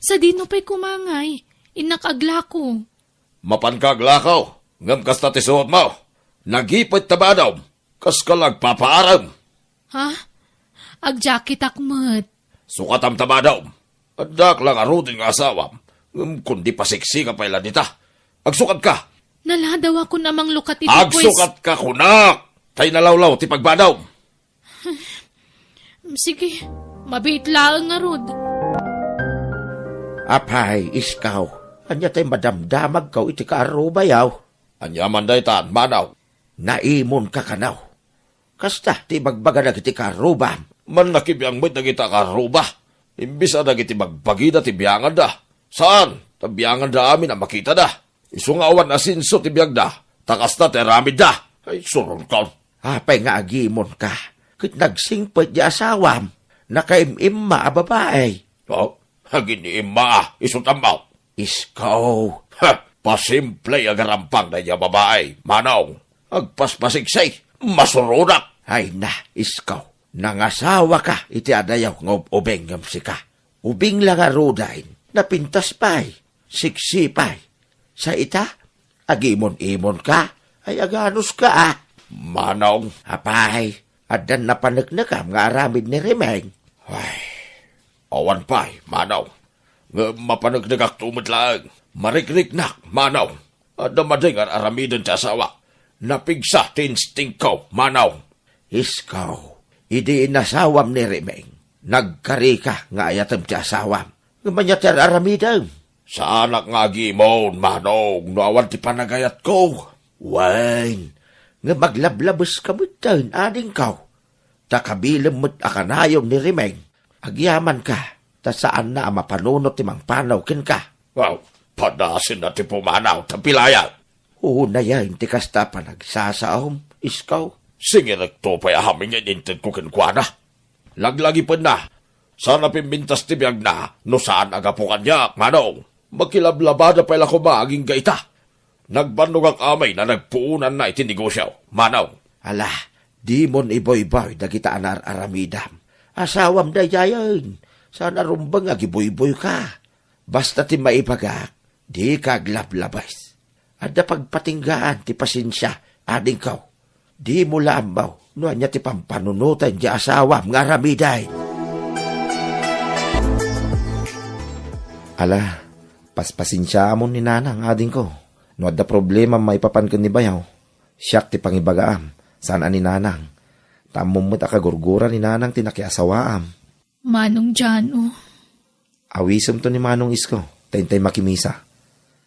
Sa dino pa'y kumangay. Inakagla ko. Mapankaglakaw, ngam kasta ti suot mo. Nagipit tabadaw, kas ka lagpapaaram. Ha? Agjakit akmat. Sukatam tabadaw. Adak lang arudin nga asawam. Kundi pasiksi ka pala dita. Agsukat ka. Naladaw ako namang lukat iti pwes. Agsukat ka kunak. Tay nalawlaw ti pagbadaw. Sige, mabit lang nga rod. Apay, iskaw. Anya tay madamdamag kaw iti kaarubayaw. Anya man day taan, manaw. Naimon ka kanaw. Kasta ti bagbaga na iti kaarubam. Man nakibiyang mo't nagita karuba. Imbis na nagiti bagbagi na ti biyangan da. Saan? Tabiyangan da amin na makita da. Isungawan na sinso ti biyag da. Takas na teramid da. Ay, surong ka. Apay nga agimon ka. Kit nagsingpot di asawam. Nakaimimma a babae. Oh, hagin ni ima isutamaw. Iskaw. Ha, Pasimple agarampang na iya babae, manong. Agpaspasigsay, masurunak. Ay na, iskaw. Nangasawa ka, iti adayaw ng ubeng ng sika. Ubing lang arudain, napintas pa'y, siksi pa'y. Sa ita, agimon-imon ka, ay aganos ka ah. Manong. Apay, adan na panagnakam nga aramid ni Remeng. Ay, awan pa'y, manong. Nga mapanagnagak tumad lang. Marikrik-nak, manong. Adamading ang aramidan sa asawa. Napigsa tinsting ko, manong. Iskaw. Idi inasawam ni Remeng. Nagkari ka nga ayatam ti asawam. Ngamanyan ti aramidam. Sa anak nga gimon, manong, nawan ti panagayat ko. Wain, nga maglablabas ka mo taon, ading kaw. Takabilang mo't akanayom ni Remeng. Agyaman ka, ta saan na mapanunot ti mangpanaw ken ka. Wow, padasin na ti pumanaw, tapilayan. Una yan, ti kasta pa nagsasaom, iskaw. Sige nagtupay ahamin yan inted ko kenkwana. Laglagi pa na. Sana pimbintas ti biyag na, no saan agapukan niya, manong. Magkilablabada pa ila ko maaging gaita. Nagbannog ang amay na nagpuunan na iti negosyo, manong. Ala, di mon iboy-boy dagita anar aramidam. Asawam da yayan. Sana rumbang agiboy-boy ka. Basta ti maipagak, di kaglablabas. Ada pagpatinggaan ti pasensya, ading kaw. Di mo lambaw, no anya ti pampanunutan di asawam nga ramiday. Ala, paspasinsya mo ni nanang ading ko. No ada problema may papankan ni bayaw. Siyak ti pangibagaam, saan ni nanang. Tamumot akagurgura ni nanang tinakiasawaam. Manong Jano. Awisom to ni Manong Isko, tayntay makimisa.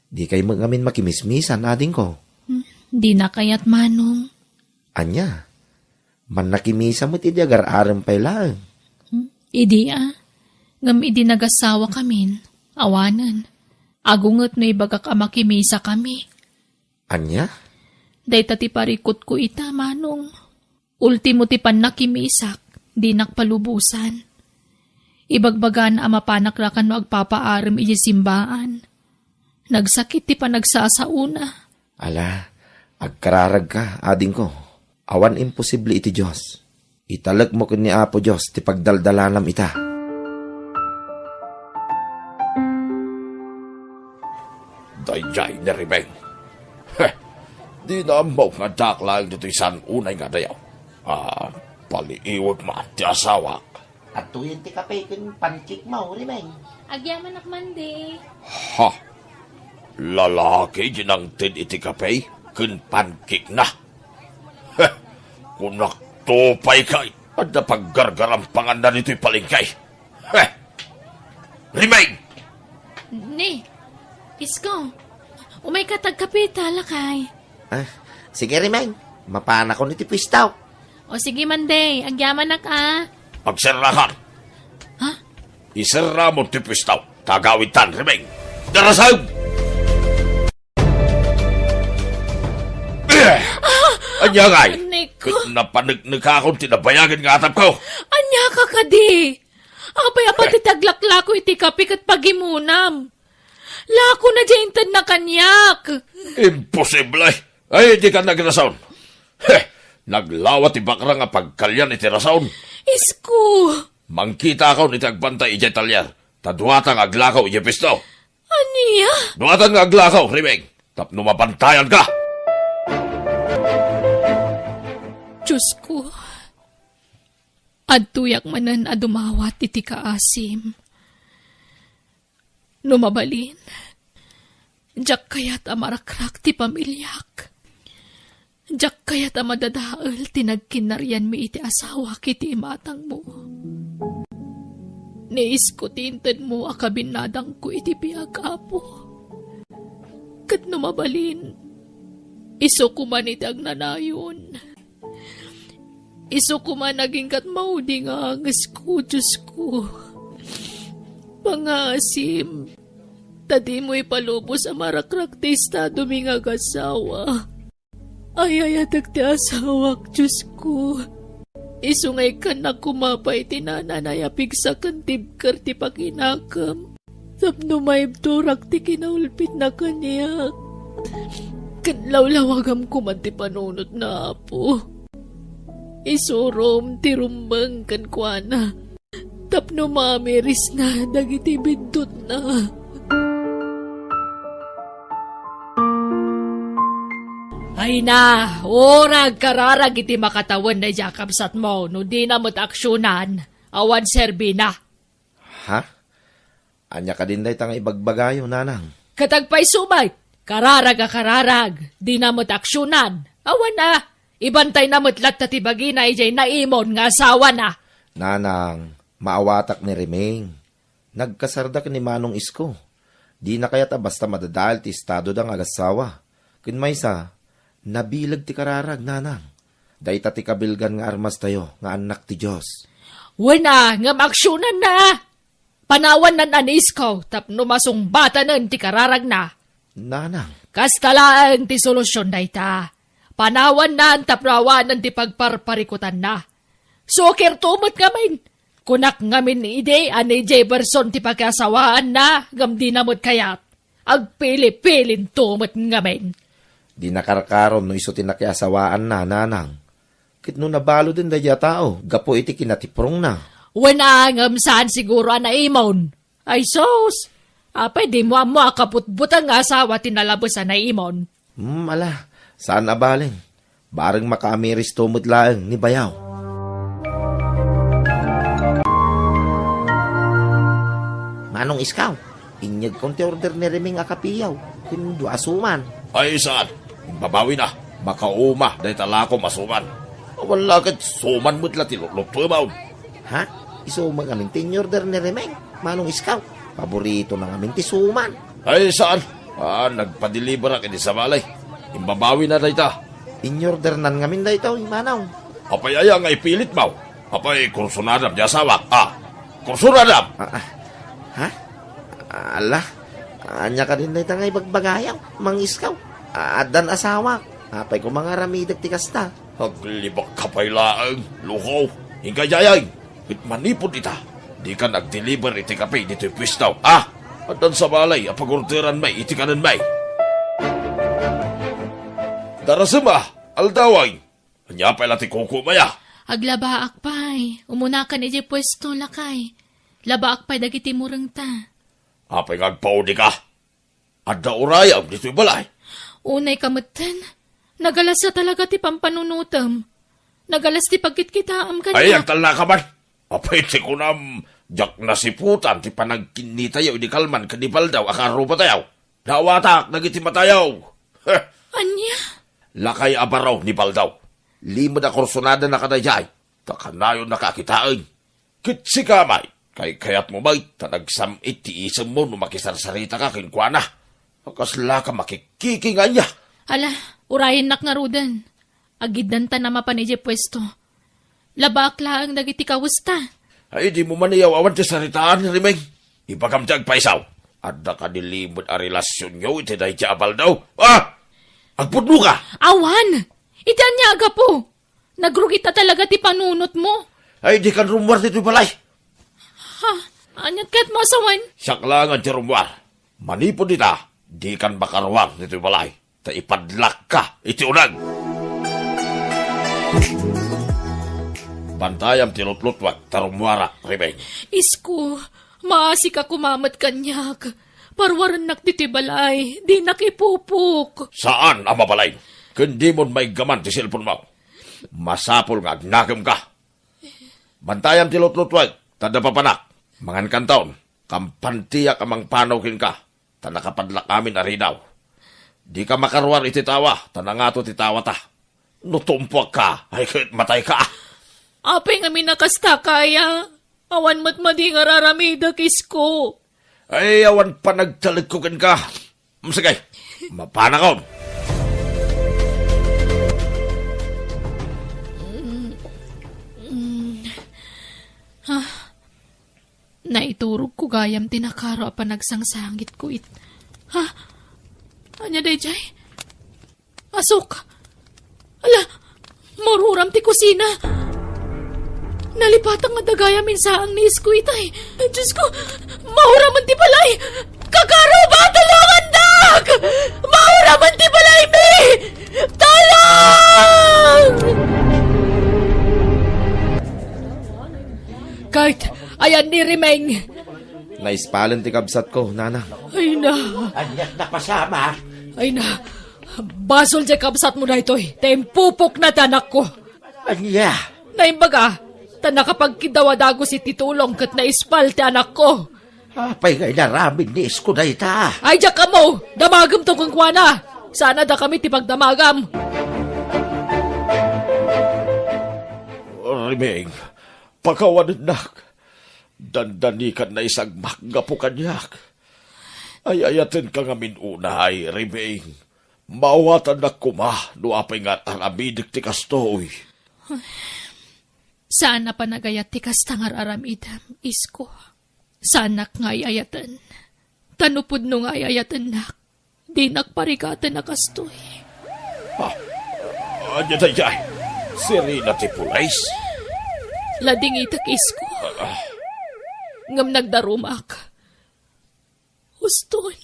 Di kay magamin makimismisan ading ko. Di na kayat manong. Anya, man nakimisa mo ti agar-aram pa'y lang. Idi ngam idi nagasawa kamin, awanan. Agungot no ibagak makimisa kami. Anya? Day tati parikot ko ita, manong. Ultimo ti pan nakimisak, di nakpalubusan. Ibagbagan mapanakrakan no agpapaaram iji simbaan. Nagsakit ti pa nagsasauna. Ala, agkararag ka, ading ko. Awan imposible iti Diyos. Italag mo kun ni Apo Diyos ti pagdaldalanam ita. Dayjay na Remeng. Heh, di na mo nga daklang dito isan unay nga dayaw. Paliiwag man ti asawa. At tuyin ti kapay kun pankik mo, Remeng. Agyaman akmande. Ha? Lalaki ginangtid iti kapay kun pankik na. Heh, kung naktupay kay, at napaggargarampangan na nito'y palingkay. Heh! Remeng! Ni, Isko, umay katagkapita, lakay. Sige, Remeng, mapana ko niti pistaw. O sige, Monday, agyaman na ka. Pagserahan. Ha? Isera mo ti pistaw, tagawitan, Remeng. Darasag! Anya ngay, kung napanagnig akong tinabayagan nga atap ko. Anya ka kadi. Apay apat itaglaklako iti kapik at pagimunam. Lako na dyan na kanyak. Imposible. Ay, di ka nagrasaon. Heh, naglawat ibakra nga pagkalyan iti rasaon. Isko. Mangkita ako ni tagbantay iti talyar. Taduatan aglakaw iti pisto. Aniya? Duatan nga aglakaw, Remeng. Tapno mapantayan ka. Diyos ko, adtuyak manan adumawat iti kaasim. Numabalin, jak kayat amarakrak ti pamilyak. Jak kayat amadadaal tinagkinaryan mi iti asawa kiti imatang mo. Niis ko tinted mo akabinadang ko iti biyag apo. Kat numabalin, iso kuman iti agnanayon. Iso ko man naging katmaudi nga angas ko, Diyos ko. Pangasim, tadi mo ipalubos sa marakrak ti estado mi nga kasawa. Ay ayatag ti asawak, Diyos ko. Iso ngay ka na kumapay ti nananayapig sa kantibkar ti pakinakam. Tapno maibturak ti kinaulpit na kanyak. Kanlawlawagam ko man ti panunot na apo. Isurom ti rumbang kan kuana. Tapno mamiris na dagiti bindot na. Ay na, orag kararag iti makatawan na jakabsat mo, no di na mo't aksyonan, awan serbi na. Ha? Anya ka din day tanga ibagbagayo, nanang. Katagpay sumay, kararag, di na mo't aksyonan, awan na, ibantay na mo't lat tatibagi na ijay naimon nga asawa na. Nanang, maawatak ni Remeng. Nagkasardak ni Manong Isko. Di na kaya ta basta madadal ti estado dang agasawa. Kun may sa, nabilag ti kararag, nanang. Dayta ti kabilgan nga armas tayo, nga anak ti Diyos. Wala, nga maksyonan na. Panawan nan anis ko, tapno masungbatanan ti kararag na. Nanang. Kastalaan ti solusyon dayta. Panawan na ang taprawanan ti pagparparikutan na. Sokir tumot ngamin. Kunak ngamin ide, ani J. Berson ti pagkasawaan na, gamdi namot kayat. Agpili-pilin tumot ngamin. Di nakarakaron no iso tinakiasawaan na, nanang. Kit no nabalo din da tao, gapo iti kinatiprong na. Wanangam saan siguro na imon. Ay sos, apay di mo akaputbutang asawa tinalabasan na imon. Ala, saan abalin? Barang makaamiris tumot laeng ni Bayaw. Manong Iskaw, inyag konti order ni Remeng akapiyaw, kundo asuman. Ay saan? Babawi na. Makauma, dahi talako masuman. Wala kat suman mo't lati lukto maun. Ha? Isuman kami order ni Remeng, Manong Iskaw. Paborito na kami ti suman. Ay saan? Nagpa-deliver ako di sa balay. Imbabawi na dahi ta. In-order nan ngamin dahi ito, Manong. Apay aya nga ipilit mau. Apay kursunadam di asawa. Kursunadam. Ha? Ala, anya ka din na itangay bagbagayaw, Mang Iskaw. Adan asawa. Apay ko mga ramidag ti kasta. Haglibak kapay laang, lukaw. Hingkayayay, manipod ita. Di ka nag-deliver iti kape dito'y pwistaw. Adan sa balay, apagorderan may, iti kanan may. Darasama, aldaway. Anya pala ti kuko maya. Aglabaak pa'y, umuna ka ni pwesto lakay. Labaak pa'y dagiti murang ta. Apay ngagpaudi ka. Adda urayam dito'y balay. Unay kamutan, nagalas sa talaga ti pampanunutam. Nagalas ti pagkitkitaam ka Ay, niya. agtal na ka man. Apay ti kunam, jak nasiputan ti panagkinitayaw di kalman kadipal daw, akaro pa tayaw. Nawatak, nagiti matayaw. Anya? Lakay abaraw ni Baldaw. Lima na kursunada na kadayay. Takanayon nakakitaan. Kitsi kamay. Kay kayat mo bay, tanagsamit ti isang mo no makisarsarita ka kinkwana. Akasla ka makikikingan niya. Ala, urayin nak nga rudan. Agidan ta na mapanidya pwesto. Labak laang dagiti kawusta. Ay, di mo maniyaw awan ti saritaan, Rimeng. Ipakamtag paisaw. Adda ka nilimod a relasyon nyo, iti dahi ti abal daw. Agpudlo ka! Awan! Itan niya aga po. Nagrugit na talaga ti panunot mo. Ay, di kan rumwar dito'y balay. Ha? Anyat kat mo asawan? Saklangan ti rumwar. Manipod ita, di kan bakarwar dito'y balay. Ta ipadlak ka, iti unag. Bantayam ti lutlutwat, tarumwara, Rimeng. Isko, maasi ka kumamat kanyak. Parwaran nakditibalay, di nakipupuk. Saan ang mabalay? Kundi mo may gaman ti silpon mo. Masapol nga agnagam ka. Bantayam ti lutlutwat, tada papanak. Mangan kantaon, kampantiyak amang panawkin ka. Ta nakapadlak amin arinaw. Di ka makarwar iti tawa, tanangato ti tawa ta. Nutumpuak ka, ay matay ka. Apay nga minakasta kaya. Awan mo't madi nga raramida kisko. Ay, awan pa nagtaligkugan ka. Sige, mapanakaon. Naiturog ko gayam tinakaro pa nagsangsangit ko it. Ha? Anya day jay? Asok! Ala! Maruram ti kusina! Nalipatang nga dagayamin sa ang niis ko itay. Diyos ko! Mahuraman ti balay! Kakaro ba? Tulungan, dag! Maura man ti balay mi! Tulong! Kahit ayan ni Rimeng. Naispalan ti kabsat ko, nana. Ay na. Anyak na pasama. Ay na. Basol di kabsat mo na ito'y. Tempupok na tanak ko. Anya? Naimbaga, tanakapag kidawadago si Titulong kat naispal ti anak ko. Apay ngay naramid ni isko na ita. Ay, diyak ka mo! Damagam to kung kuwana! Sana da kami tipagdamagam. Rimeng, pakawanan nak. Dandanikan na isang maggapo kanyak. Ay ayatin ka nga minunay, Rimeng. Mawatan na kuma, no apay nga aramidik ti kastoy. Sana pa nagayat ti kastangar aramidam, isko. Sanak nga ayatan. Tanupod no nga ayatan nak. Di nakparigatan na kastoy. Anya na yan, Serena ti Pulays. Lading itak isko. Ngam nagdarumak. Huston.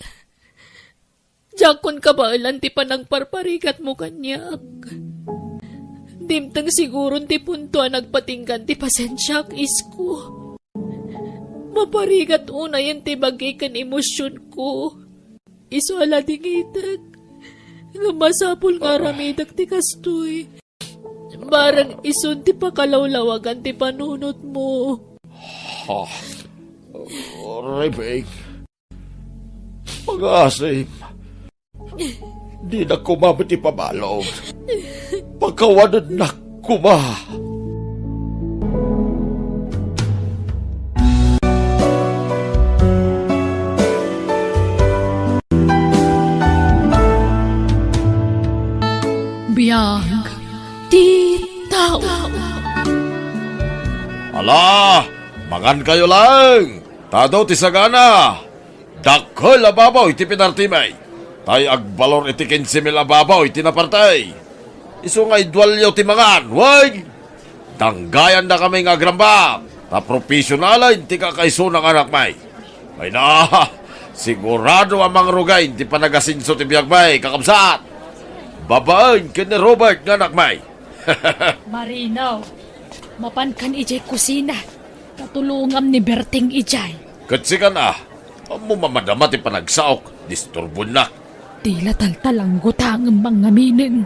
Jakon kabaalan ti panang parparigat mo kanyak. Dimtang siguro ti puntuan nagpatinggan ti pasensyak isko. Maparigat una yan ti bagikan emosyon ko. Iso ala dingitag. Nga masapul nga ramidag ti kastoy. Barang isun ti pakalawlawagan ti panunot mo. Rimeng, pag-asim. Di na kumamit ipabalog. Pagkawanan na kuma. Biyag ti tao. Ala, mangan kayo lang. Tadaw ti sagana. Dakol ababaw iti pinartimay. Tay agbalor iti 15,000 ababaw iti napartay. Iso nga idwalyaw ti mangan. Wag! Danggayan na kami nga grambak. Ta profesionala inti kakaiso ng anak may. Ay na, sigurado amang rugay inti panagasinso ti biyag may kakabsat. Babaan ka ni Robert nga anak may. Marinaw, mapankan ijay kusina. Katulungam ni Berting ijay. Katsikan amo mamadama ti panagsaok. Disturbon na. Tila taltalang gutang mga minin.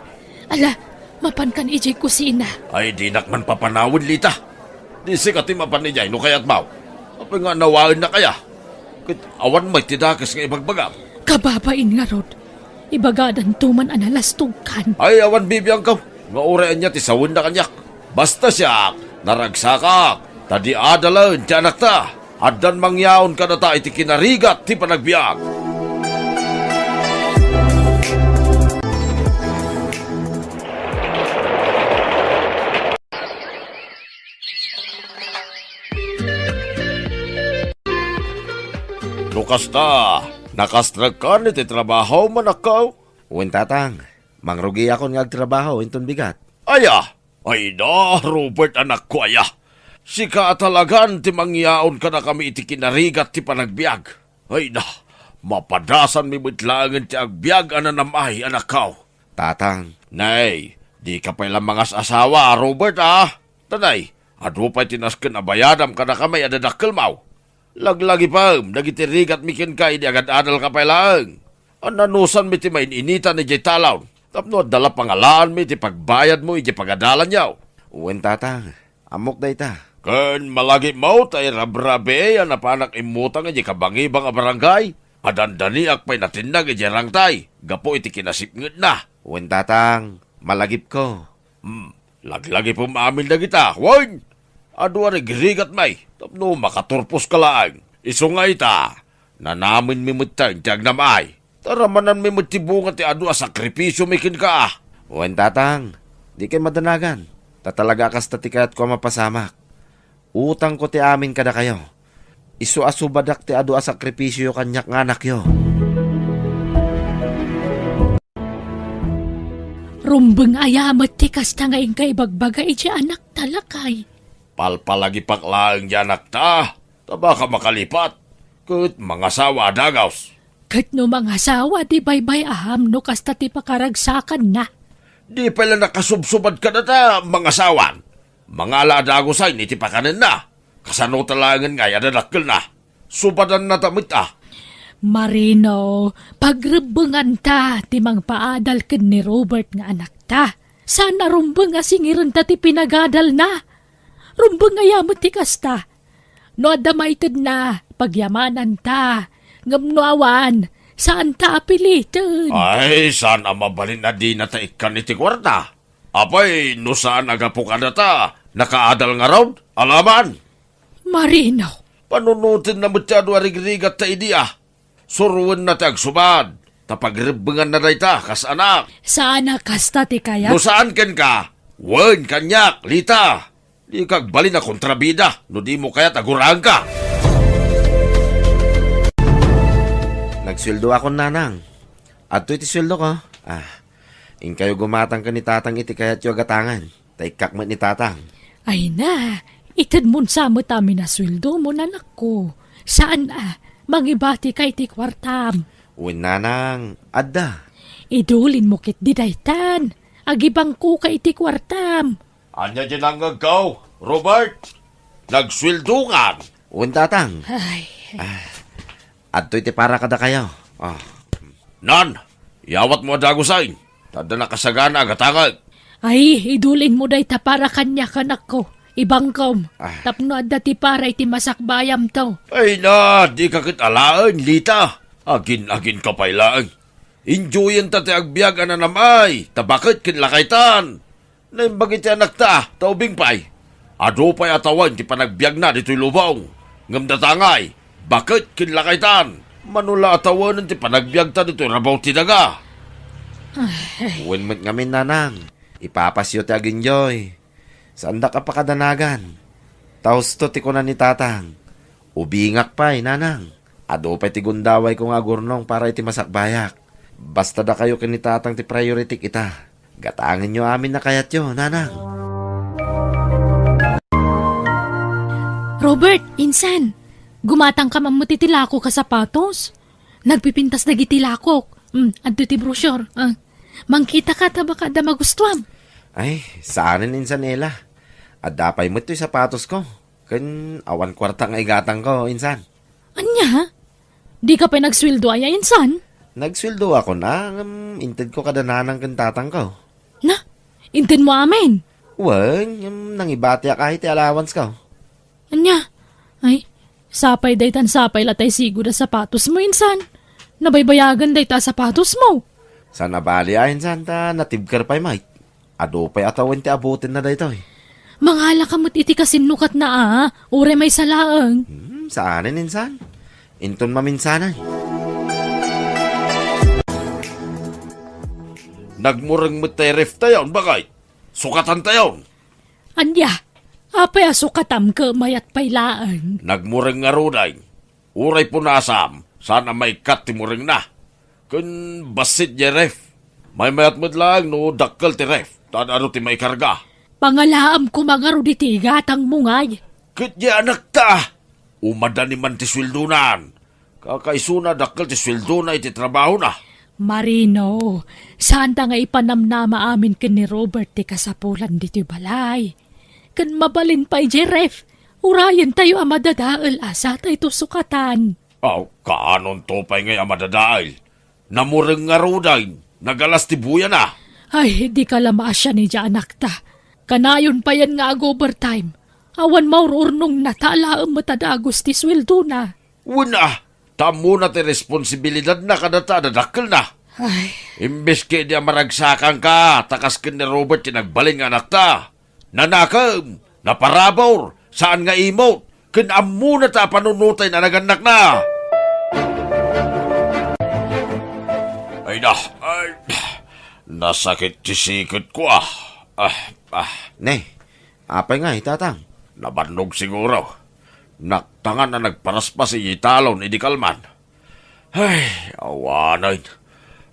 Ala, mapankan ijay kusina. Ay di nakman papanawin lita. Di sikat ti mapanijay no kaya't maw. Apa nga nawaan na kaya. Kit awan may tidakas nga ibagbagam. Kababain nga rod. Ibagadan tuman analastugkan. Ay awan bibiyang ka. Nga oraan niya ti sawin na kanyak. Basta siya naragsakak. Tadi adalan ti anak ta. Adan mangyaon ka na ta iti kinarigat ti panagbiag. Lukas ta, nakastrag ka ni ti trabaho manakaw. Uwin tatang, mangrugi ako nga agtrabaho, inton bigat. Aya, ay na, Robert anak ko aya. Sika talagan ti mangyaon ka na kami iti kinarigat ti panagbiag. Ay na, mapadasan mi mitlangan ti agbiag ananamay anak kaw. Tatang, Nay, di ka pala mga asawa, Robert Tanay, adupay tinasken abayadam ka na kami adadakkel maw. Laglagi pa, nagitirigat mikin ka, hindi agad adal ka pailang. Ananusan mi ti may initan ni jay talaw. Tapno dala pangalaan mi ti pagbayad mo, iti pagadalan yaw. uwin tatang, amok da ita. Ken malagi mo tay rabrabe yan na panak imutang iti kabangibang a barangay. Adandani akpay natinag iti rangtay. Gapo iti kinasipngit na. Uwin tatang, malagip ko. Laglagi po maamin na kita. Wan! Ado ari girigat may. Tapno makaturpos ka lang. Iso nga ita. Nanamin mimutang tiyag namay. Taramanan mimutibungan ti ado a sakripisyo mikin ka. Uwin tatang, di kay madanagan. Tatalaga kas tatikayat ko mapasamak. Utang ko ti amin kada kayo. Isu asubadak ti ado a sakripisyo kanyak nganak yo. Rumbeng ayamat ti kasta nga ingkay bagbaga iti anak talakay. Palpalagi paklang di anak ta. Taba ka makalipat. Kut mga sawa adagaws. Kat no mga asawa, di baybay aham no kasta ti pakaragsakan na. Di pala nakasubsubad ka na ta, mga sawan. Mga aladagosay, niti pa kanin na. Kasano talangan nga, yadadakil na. Subadan na tamit Marino, pagrebengan ta, timang paadal ken ni Robert nga anak ta. Sana rumbeng nga singiran ta ti pinagadal na. Rumbeng nga yamot ti kasta. No adamaited na, pagyamanan ta. Ngamnoawan, saan ta apilitin? Ay, saan mabalin na di na ta ikan iti kwarta? Apay, no saan agapo ka na ta? Nakaadal nga raw? Alaman? Marino. Panunutin na masyado arigrigat ta idiya. Suruan na ta agsubad. Tapagribengan na day ta, kas anak. Sana kasta ti kaya? No saan ken ka? Wen, kanyak, lita. Di kagbalin na kontrabida, no di mo kaya tagurang ka. Nagsweldo ako, nanang. At iti sweldo ko. In kayo gumatang ka ni tatang iti kaya't yung agatangan. Taikakmat ni tatang. Ay na, itad mo sa mo tamin na sweldo mo, nanak ko. Saan mangibati kay ti kwartam? Uwin, nanang, adda. Idulin mo kit di daytan. Agibang ko kay ti kwartam. Anya dyan ang gagaw, Robert? Nagsweldukan. Uwin, tatang. Ay. At iti para kada kayo. Nan, yawat mo adagusay. Tada nakasagana agatangag. Ay, idulin mo dayta para kanya kanak ko. Ibang kom. Tapno adda ti para iti masakbayam to. Ay na, di ka kit alaan, lita. Agin-agin ka pailaan. Enjoyin ta ti agbiag na namay. Tabakit kinlakaitan. Naimbagit ti anak ta, taubing pay. Ado pa'y atawan ti panagbiag na dito'y lubong. Ngamdatangay. Bakit kinlakaitan? Manula atawanan ti panagbiag ta dito'y rabaw ti daga. Uwin mo't ngamin, nanang. Ipapasyo ti aginjoy. Saan da ka pakadanagan? Taos to ti kunan ni tatang. Ubingak pa'y, nanang. Ado pa'y ti gundaway ko nga gurnong para iti masakbayak. Basta da kayo kinitatang ti priority kita. Gatangin nyo amin na kayat yun, nanang. Robert, insan. Gumatang ka mamutitilako ka sapatos. Nagpipintas na gitilakok. Adto ti brochure. Mangkita ka ta baka da magustuhan. Ay, saanin insan nila. Adapay mo ito'y sapatos ko. Kan awan kwarta nga igatang ko, insan. Anya? Di ka pa nagsweldo ay insan? Nagsweldo ako na. Inted ko kadananang kantatang ko. Na? Inted mo amin? Wan, nangibati kahit allowance ko. Anya? Ay, sapay daytan sapay latay siguro sapatos mo insan. Nabaybayagan dayta sapatos mo. Sana bali ayin santa natibkar pa'y mait. Ado pa'y atawin ti abutin na dayto eh. Mangala ka mo't iti kasinukat na ure may salaang. Saanin insan? Inton maminsanan. Nagmurang mo tayo ref tayon, bagay? Sukatan tayon. Anya, apay asukatam ka mayat pailaan. Nagmurang nga ruday. Uray punasam, sana may kat ti murang na. Kun basit ya ref. May mayat mo lang no dakkel ti ref. Tadano ti may karga. Pangalaam ko mga ruditi gatang mungay. Kitya anak ta. Umadani man ti sweldunan. Kakaisuna dakkel ti sweldo na iti trabaho na. Marino, saan ta nga ipanamnama amin ken ni Robert ti kasapulan dito balay. Kan mabalin pa'y Jeref, urayan tayo amadadaal asa tayo sukatan. Kaanon to pa'y ngay amadadaal. Namureng nga ruday, nagalas ti buya na. Ay, di ka lamasya ni dya anak ta. Kanayon pa yan nga overtime. Awan maururnong natalaang matadagos ti sweldo na. Wala, tamo na ti responsibilidad na kadata dadakkel na. Ay. Imbes ke di maragsakan ka, takas ken ni Robert tinagbaling anak ta. Nanakam, naparabor, saan nga imo, ken ammo na ta panunutay na naganak na. Ay na, nasakit ti sikit ko Ne, apay nga itatang. Nabannog siguro. Naktangan na nagparaspas si italon ni Kalman. Ay, awanay.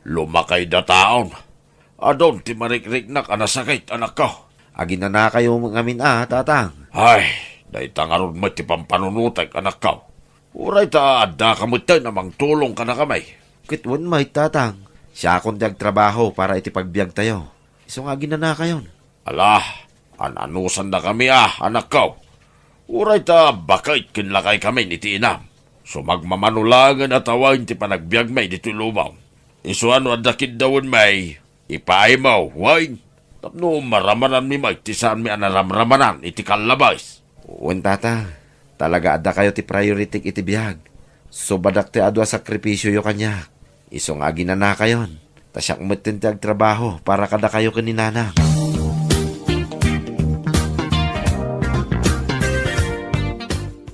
Lumakay da taon. Adon ti marikrik na kanasakit anak ko. Agin na kayo ngamin tatang. Ay, dahi tangaron mo ti pampanunutay anak ko. Uray ta adda kamutan namang tulong ka na kamay. Kitwan may tatang. Siya akong trabaho para itipagbiag tayo. Iso nga ginana kayon. Alah, ananusan na kami anak ko. Uray ta bakit kinlakay kami ni Tinam. So magmamanulangan at awain ti panagbiag may dito lumaw. Iso ano adakid dawon may ipaay mo, wain. Tapno maramanan mi may tisaan mi anaramramanan iti kalabais. Uwan tata, talaga ada kayo ti priority iti biyag. So badak ti adwa sakripisyo yo kanya. Iso nga ginana kayon. Tasyak mutin ti agtrabaho para kada kayo kaninanang.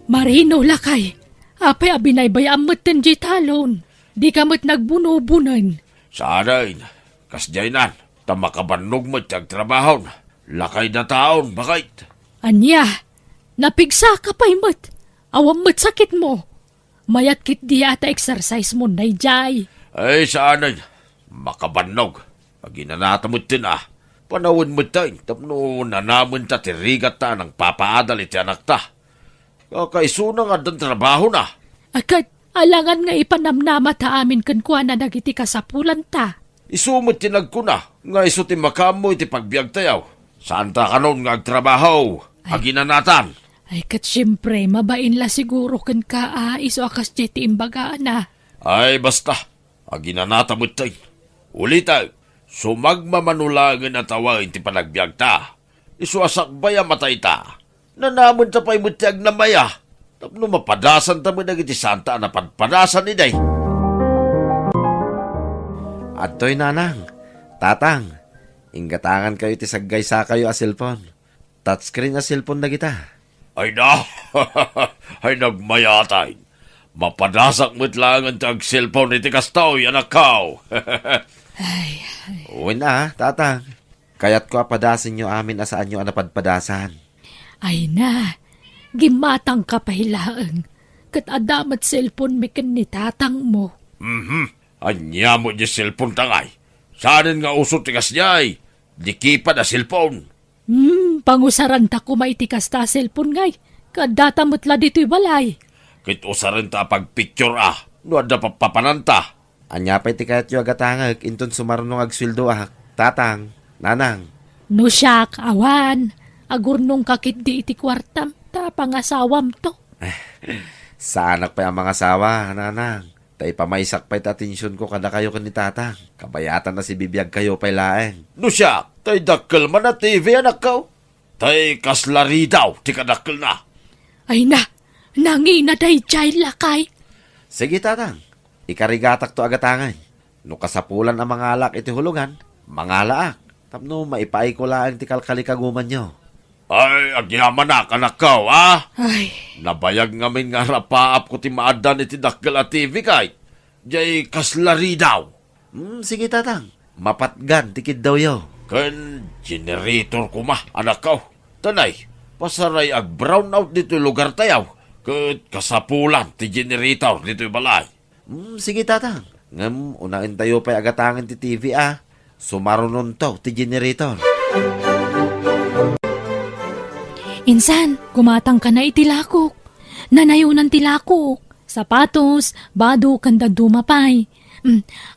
Marino lakay, apay abinaybayaan mo't tenji talon. Di ka mo't nagbuno-bunan. Saaday, kasjaynan, tamakabanog mo tiyag trabaho. Lakay na taon, bakit? Anya, napigsa ka pa'y mo't. Awam mo't sakit mo. Mayat kit di ata exercise mo na jay. Ay, saaday, makabanog. Paginanata mo tin Panawin mo tayo, tapno nanamun ta tirigat ta ng papaadal iti anak ta. Kakaisuna nga dan trabaho na. Akat, alangan nga ipanamnama ta amin kankwa na nagiti kasapulan ta. Isumot tinag ko na, nga iso ti makamo iti pagbiag tayaw. Saan ta kanon nga agtrabaho? Aginanatan. Ay kat siyempre, mabain la siguro kan ka iso akas ti imbagaan na. Ay basta, aginanata mo tayo. Uli tayo, sumagmamanulangan at awain ti panagbiag ta. Iso asakbaya matay ta. Nanamon ta pa'y mutiag na maya. Tapno mapadasan ta mo nagiti santa na padpadasan ni day. Adtoy nanang, tatang, inggatangan kayo ti saggay sa kayo a cellphone. Touchscreen a cellphone na kita. Ay na, ay nagmayatay. Mapadasak mo't lang ang tag cellphone iti kastoy, anak kao. Uwin na, tatang. Kaya't ko apadasin nyo amin asaan nyo anapadpadasan. Ay na, gimatang kapahilaang. Kat adamat cellphone mekan ni tatang mo. Anya mo di cellphone tangay. Saanin nga usot tikas niya ay. Di kipa na cellphone. Pangusaran ta ko maitikas ta cellphone ngay. Kadata mutla dito'y balay. Kit usaran ta pagpicture No ada papananta. Anya pa iti kayat yu agatangag, inton sumarunong agswildo tatang, nanang. No siyak, awan. Agurnong kakit di iti kwartam, ta pangasawam to. Sa anak pa yung mga asawa, nanang. Tay pamaysak pa iti atensyon ko kada kayo kan ni tatang. Kabayatan na si bibiyag kayo pa'y laeng. No siya, tay dakkel man na TV anak ko. Tay kaslari daw, ti kadakkel na. Ay na, nangina day jay lakay. Sige tatang, ikarigatak to agatangan. No kasapulan ang mga alak iti hulugan, mga laak. Tapno maipaay ko lang ti kalkalikaguman nyo. Ay, agyaman na, anak ko, Ay. Nabayag ngamin nga rapaap ko ti maadan iti dakkel a TV kay. Jay kaslari daw. Sige tatang, mapatgan, tikid daw yo. Ken generator ko anak ko. Tanay, pasaray ag brown out dito lugar tayaw. Ket kasapulan ti generator dito balay. Sige tatang, ngam unain tayo pa'y agatangan ti TV Sumarunon to ti generator. Insan, gumatang ka na itilakok. Nanayunan tilakok. Sapatos, bado kan dumapay.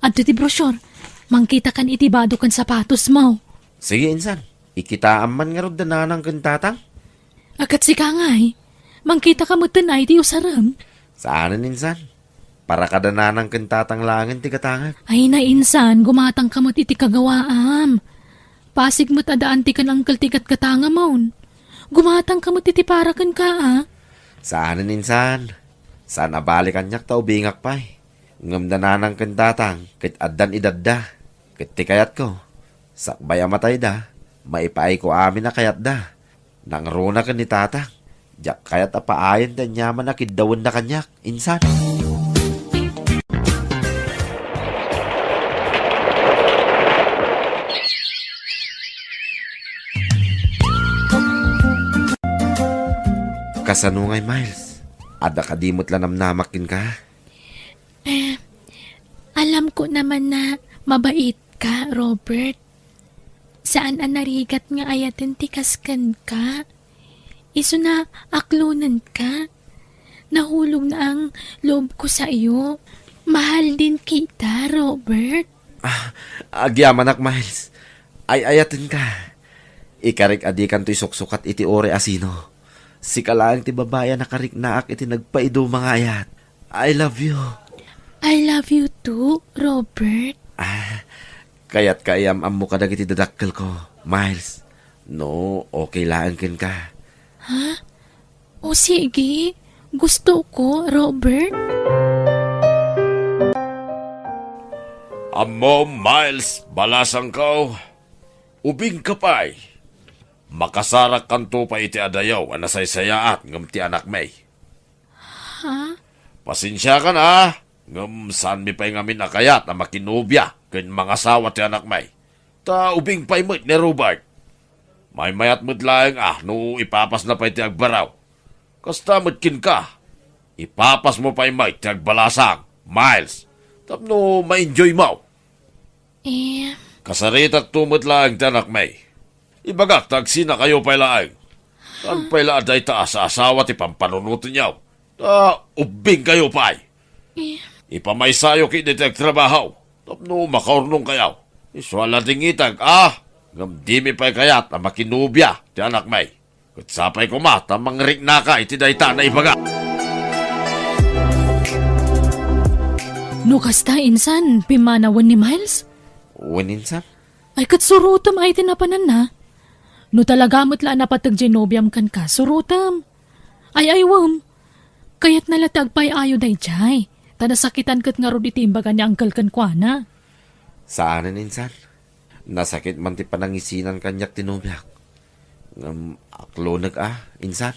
At ti brosyor, mangkita kan iti bado kan sapatos mo. Sige insan, ikitaan man nga rod dananang kan tatang. Akat si kangay, mangkita ka mo tanay ti usaram. Saanan insan? Para kadananang kan tatang langin ti katangag. Ay na insan, gumatang ka mo iti kagawaam. Pasig mo't adaan ti kan angkal tikat katanga mo. Gumatang ka mo titiparakan ka, Saanan insan? Saan abalikan nyak tao bingak pa'y. Ngamdananang kantatang, kit addan idadda. Kit ti kayat ko. Sakbay amatay da, maipaay ko amin na kayat da. Nangruna ka ni tatang. Diyak kayat apaayan da nyaman na kidawon na kanyak, insan. Kasanungay, Miles. Ada kadimot lanamnamakin ka? Alam ko naman na mabait ka, Robert. Saan ang narigat nga ayatin tikaskan ka? Iso na aklunan ka? Nahulog na ang loob ko sa iyo. Mahal din kita, Robert. Agyaman ak, Miles. Ay ayatin ka. Ikarik adikan to'y suksukat iti ore asino. Si kalaang ti babaya nakarik naak iti nagpaido mga ayat. I love you. I love you too, Robert. Kaya't kaayam-am mo kadag iti dadakkel ko, Miles. No, okay lang kin ka. Ha? O sige, gusto ko, Robert. Amo, Miles, balasang kao. Ubing ka pa'y. Makasarak kanto pa iti adayaw, anasaysayaat, ngam ti anak may. Ha? Pasensya ka na, ngam saan mi pa'y ngamin akayat na makinubya, kin mga asawa ti anak may. Ta ubing pa'y mo't ni Robert. May mayat mo't laeng no ipapas na pa'y ti agbaraw. Kasta mo't kin ka. Ipapas mo pa'y mo't ti agbalasang, Miles. Tapno ma-enjoy mo. Kasaritat tumot laeng ti anak may. Ibagak tagsina kayo pa'y laeng. Tan pa'y laaday taas sa asawa ti pampanunutin niyaw. Ubing kayo pa'y. Ipamaysayo kini ti agtrabahaw. Tapno makaurnong kayaw. Iswala dingitag, ngam di mi pa'y kayat na makinubya ti anak may. Kutsapay ko tamang rik na ka iti dayta na ibaga. No kasta insan, pimanawan ni Miles? Waninsan? Ay kat surutam ay tinapanan na. No talaga mo't na patag genobiam kan ka, surutam. Ay wam. Kayat nalatag pa'y ayo day jay. Tanasakitan kat nga ro itimbaga ni Uncle kan kwa na. Saanan insan? Nasakit man ti panangisinan kanyak tinubyak. Aklonag insan?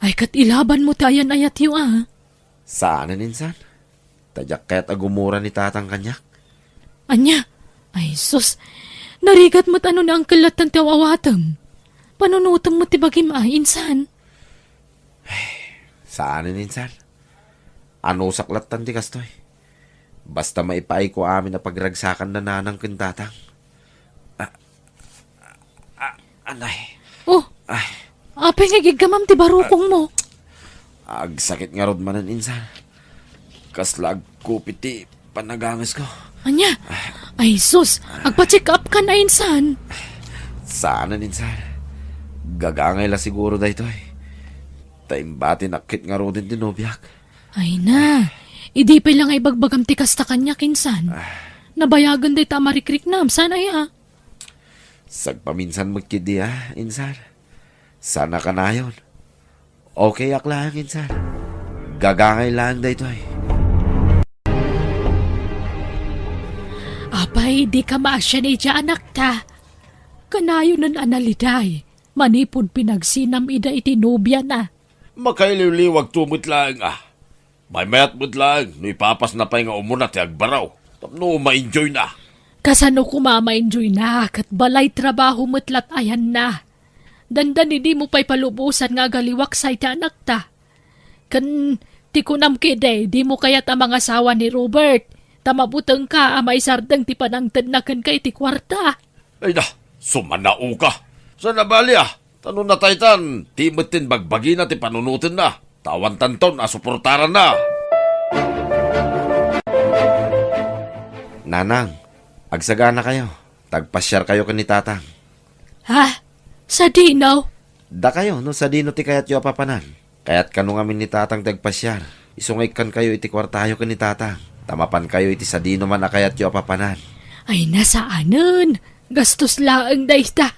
Ay kat ilaban mo tayan ayat yu Saanan insan? Tadyak kaya't agumura ni tatang kanyak? Anya? Ay sus, narigat mo't ano na ang kalatan ti awawatam. Panunutam mo ti bagim insan? Saanan insan? Ano saklatan ti kastoy? Basta maipaay ko amin na pagragsakan na nanang kintatang. Anay. Oh, apay nga gigamam ti barukong mo. Agsakit nga rod manan insan. Kaslag kupit ti panagangas ko. Anya? Ay sus, agpa-check up ka na insan. Saanan insan? Gagangay la siguro da ito Taimbati nakit nga rodin tinubyak. Ay na, idi pa lang ay bagbagam ti kasta kanya kinsan. Nabayagan day tamarikrik nam, sana Sagpaminsan magkidi insan. Sana ka na yun. Okay ak lang insan. Gagangay lang da ito Apay, di ka maasya ni anak ta. Kanayo nun analiday. Manipod pinagsinam ida itinubya na. Makaililiwag tumot lang May mayat mo't lang, no ipapas na pa'y nga umuna ti agbaraw. Tapno ma-enjoy na. Kasano ko mama-enjoy na, kat balay trabaho mo't ayan na. Dandan hindi mo pa'y palubusan nga galiwak sa iti anak ta. Kan ti kunam kide, di mo kayat ang mga asawa ni Robert. Tamabutang ka, amay sardang ti panangtad na kan ka iti kwarta. Ay na, sumanao ka. Sa nabali tanong na taytan, timutin bagbagi na ti panunutin na. Tawan tanton, asuportaran na. Nanang, agsagana kayo. Tagpasyar kayo kan ni tatang. Ha? Sa dinaw? Da kayo, no sa dino ti kayat yu apapanan. Kayat kanu ngamin ni tatang tagpasyar. Isungay kan kayo iti kwartayo kan ni tatang. Tamapan kayo iti sa dino man akayat yu apapanan. Ay nasaanan? Gastos laang dayta.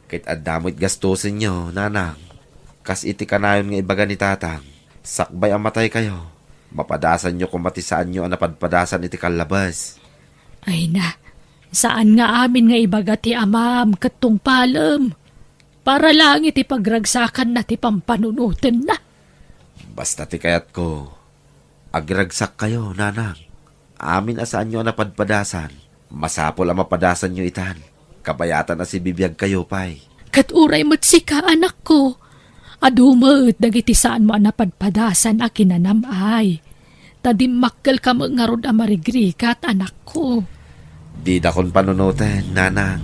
Kahit adamot gastusin nyo, nanang. Kas iti kanayon nga ibaga ni tatang. Sakbay ang matay kayo. Mapadasan nyo kung matisaan nyo ang napadpadasan iti kalabas. Ay na, saan nga amin nga ibaga ti amam katong palam? Para lang iti pagragsakan na ti pampanunutin na. Basta ti kayat ko, agragsak kayo, nanang. Amin asaan nyo ang napadpadasan. Masapol ang mapadasan nyo itan. Kabayatan na si bibiyag kayo, pay. Katuray mo't sika, anak ko. Adumat, dagiti saan mo napadpadasan a kinanamay. Tadimakkel ka mga rod amarigrikat, anak ko. Di da kon panunutin, nanang.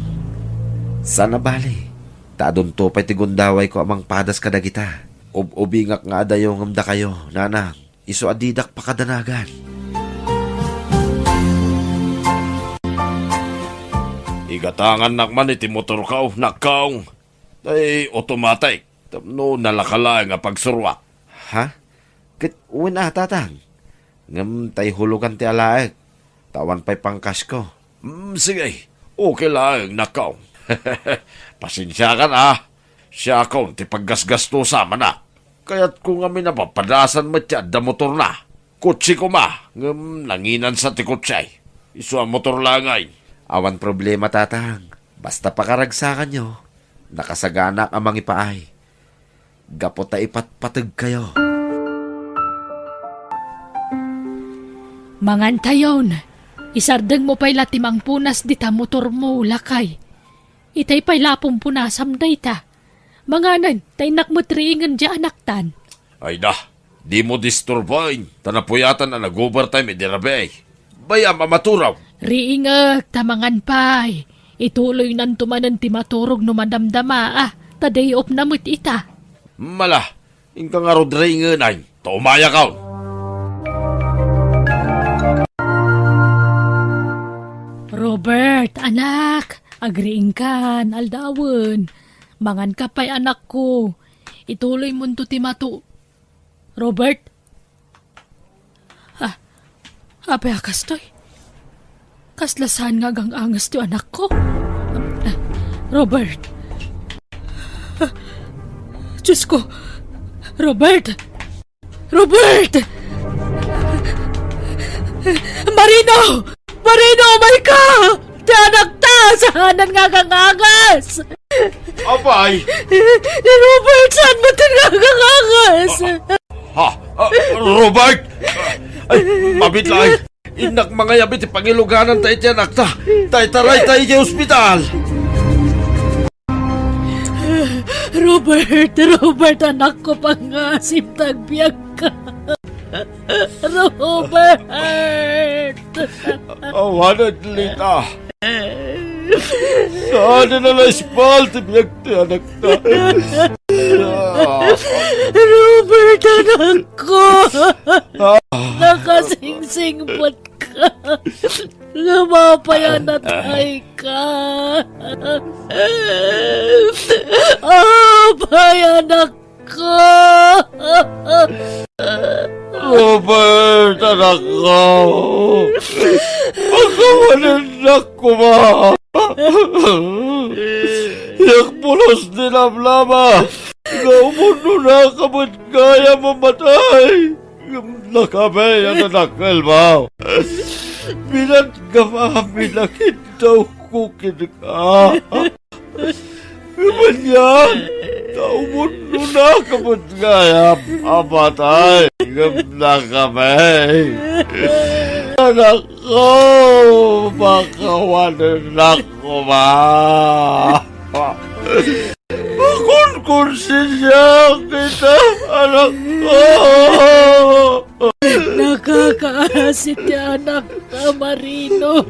Sana bali. Taadon to pa'y tigundaway ko amang padas kadagita. Ubingak nga adayong amda kayo, nanang. Iso adidak pakadanagan. Igatangan nakman iti motor kaw, nakaw. Ay, automatic. No, nalakala nga pagsurwa. Ha? Kit uwin tatang. Ngam tay hulugan ti alaeg. Tawan pa'y pangkas ko. Sige, okay lang, nakaw. Pasensya ka na. Siya ako, ti paggasgasto sama na. Kaya't kung kami napapadasan matya, da motor na. Kutsi ko ma, nanginan sa ti kutsay. Isu ang motor langay. Awan problema, tatang. Basta pakaragsakan nyo, nakasaganak ang mga ipaay. Gapot ta ipatpatag kayo. Mangantayon, isardeng mo pa'y latimang punas di ta motor mo, lakay. Itay pa'y lapong punasam na ita. Manganan, tay nakmutriingan di anaktan. Ay da, di mo disturboin. Tanapuyatan na nag-overtime idirabay. Bayam amaturaw. Riingag, tamangan pa'y. Ituloy nan tumanan ti maturog no madamdama taday op namit ita. Mala, ingka nga rodringan ay, taumaya ka. Robert, anak, agriing kan, aldawan. Mangan ka pa'y anak ko. Ituloy mo to ti matu. Robert? Apay akas to'y. Kaslasan nga gang angas ti anak ko. Robert. Diyos ko. Robert! Robert! Marino! Marino, umay ka! Ti anak ta! Sahanan nga gangangas! Abay! Ni Robert, saan mo tinagagangas? Robert! Ay, mabitlay! Inak mga yabit ipangiluganan tayo tiyan akta! Taray tayo di ospital! Robert, anak ko pangasip tagbiag ka. Robert! Awanan lita! Saan na na-espal tibiyag ti anak ta? Robert, anak ko! Nakasingsingpot ka. Lumapayan at ay ka. Apay, anak ko! Robert, anak ko! Pagkawanan ko ba? Yakpulos din ang lama. Naumuno na kapag kaya mamatay. Nakabay ang nanakal ba? Bilat ka mami na kintaw kukin ka. Kamanyan, naumuno na kapag kaya mamatay. Nakabay. Anak ko, makawanan ko ba? Konsensya kita, anak ko. Nakakaasit ti anak ka, Marino.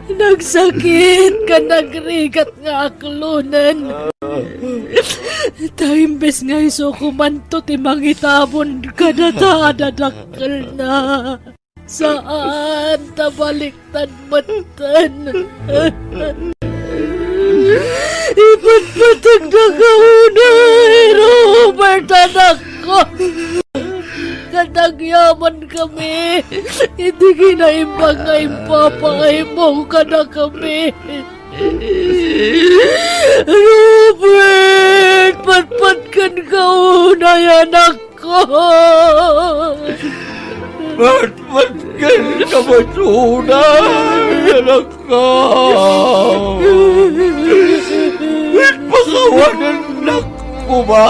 Nagsakit ka, nagrigat nga aklunan. Taimbes nga iso kumanto ti mangitabon ka na dadakal na. Saan tabaliktad matan? Ipatpatag na kaunay, Robert, anak ko. Katagyaman kami. Hindi kinaimbang nga impapakay mo ka na kami. Robert, patpatkan kaunay, anak ko. Patpatkan ka matunay, anak ko. Pakawanan na ko ba?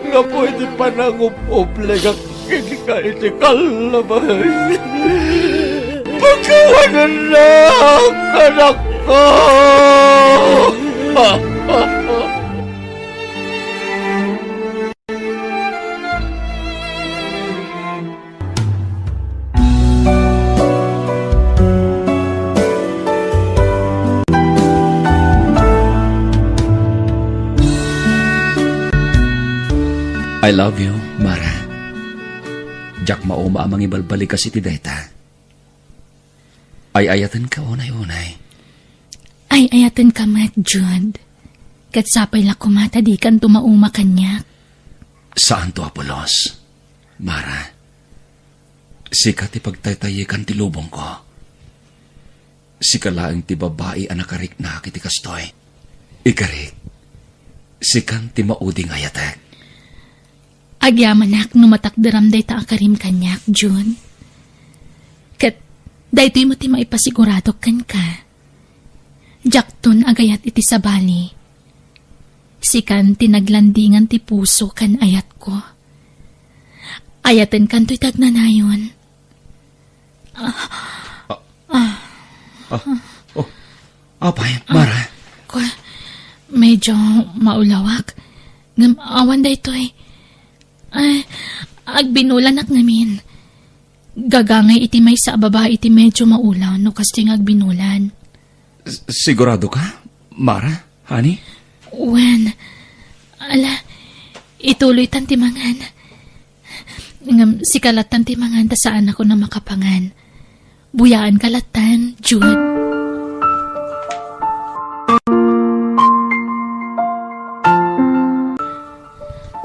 Nga pwede pa nangupobleg ang kinika iti kalabay. Pagkawanan na, anak ko! I love you, Mara. Jack mauma amang ibalbalik kasi ti dayta. Ay ayatan ka unay-unay. Ay ayatan ka mat, Jude. Katsapay la kumata di kan tumauma kanyak. Saan to, Apolos? Mara, sikat ipagtaytayi kan ti lubong ko. Sikalaang ti babae anakarik na kiti kastoy. Ikarik, sikan ti mauding ayatek. Agyaman ak numatakdaram day ta akarim kanyak, June. Kat, daytoy mo ti maipasigurado kan ka. Jakton agayat iti sabali. Sikan tinaglandingan ti puso kan ayat ko. Ayaten kan to'y tagnanayon. Apay, Mara. Medyo maulawak. Ngam awan da ito'y. Agbinulan ak namin. Gagangay iti may sa babae iti medyo maulaw no kasting agbinulan. Sigurado ka, Mara? Honey? Wen, ala, ituloy tan timangan. Ngam sikalat tan timangan ta saan ako na makapangan. Buyaan kalatan, Jude.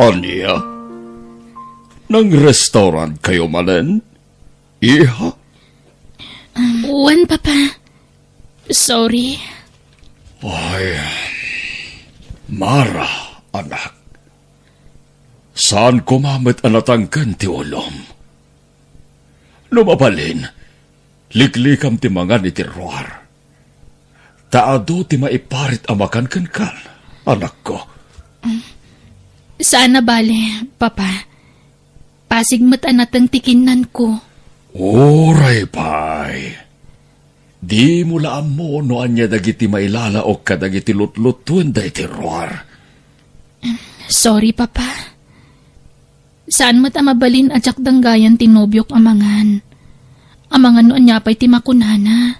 Anya? Nang restaurant kayo manen? Iha? Wen, Papa. Sorry. Ay, Mara, anak. Saan kumamit anatangkan ti ulom? Lumabalin, liklikam ti mangan iti ruar. Taado ti maiparit amakan kan, anak ko. Saan na bale, Papa? Pasigmat anatang tikinan ko. Oray, pay. Di mo laam mo no anya dagiti mailala o kadagiti lutlutun da iti ruar. Sorry, Papa. Saan mo't amabalin ajak danggayan tinobyok amangan? Amangan no anya pa'y timakunana.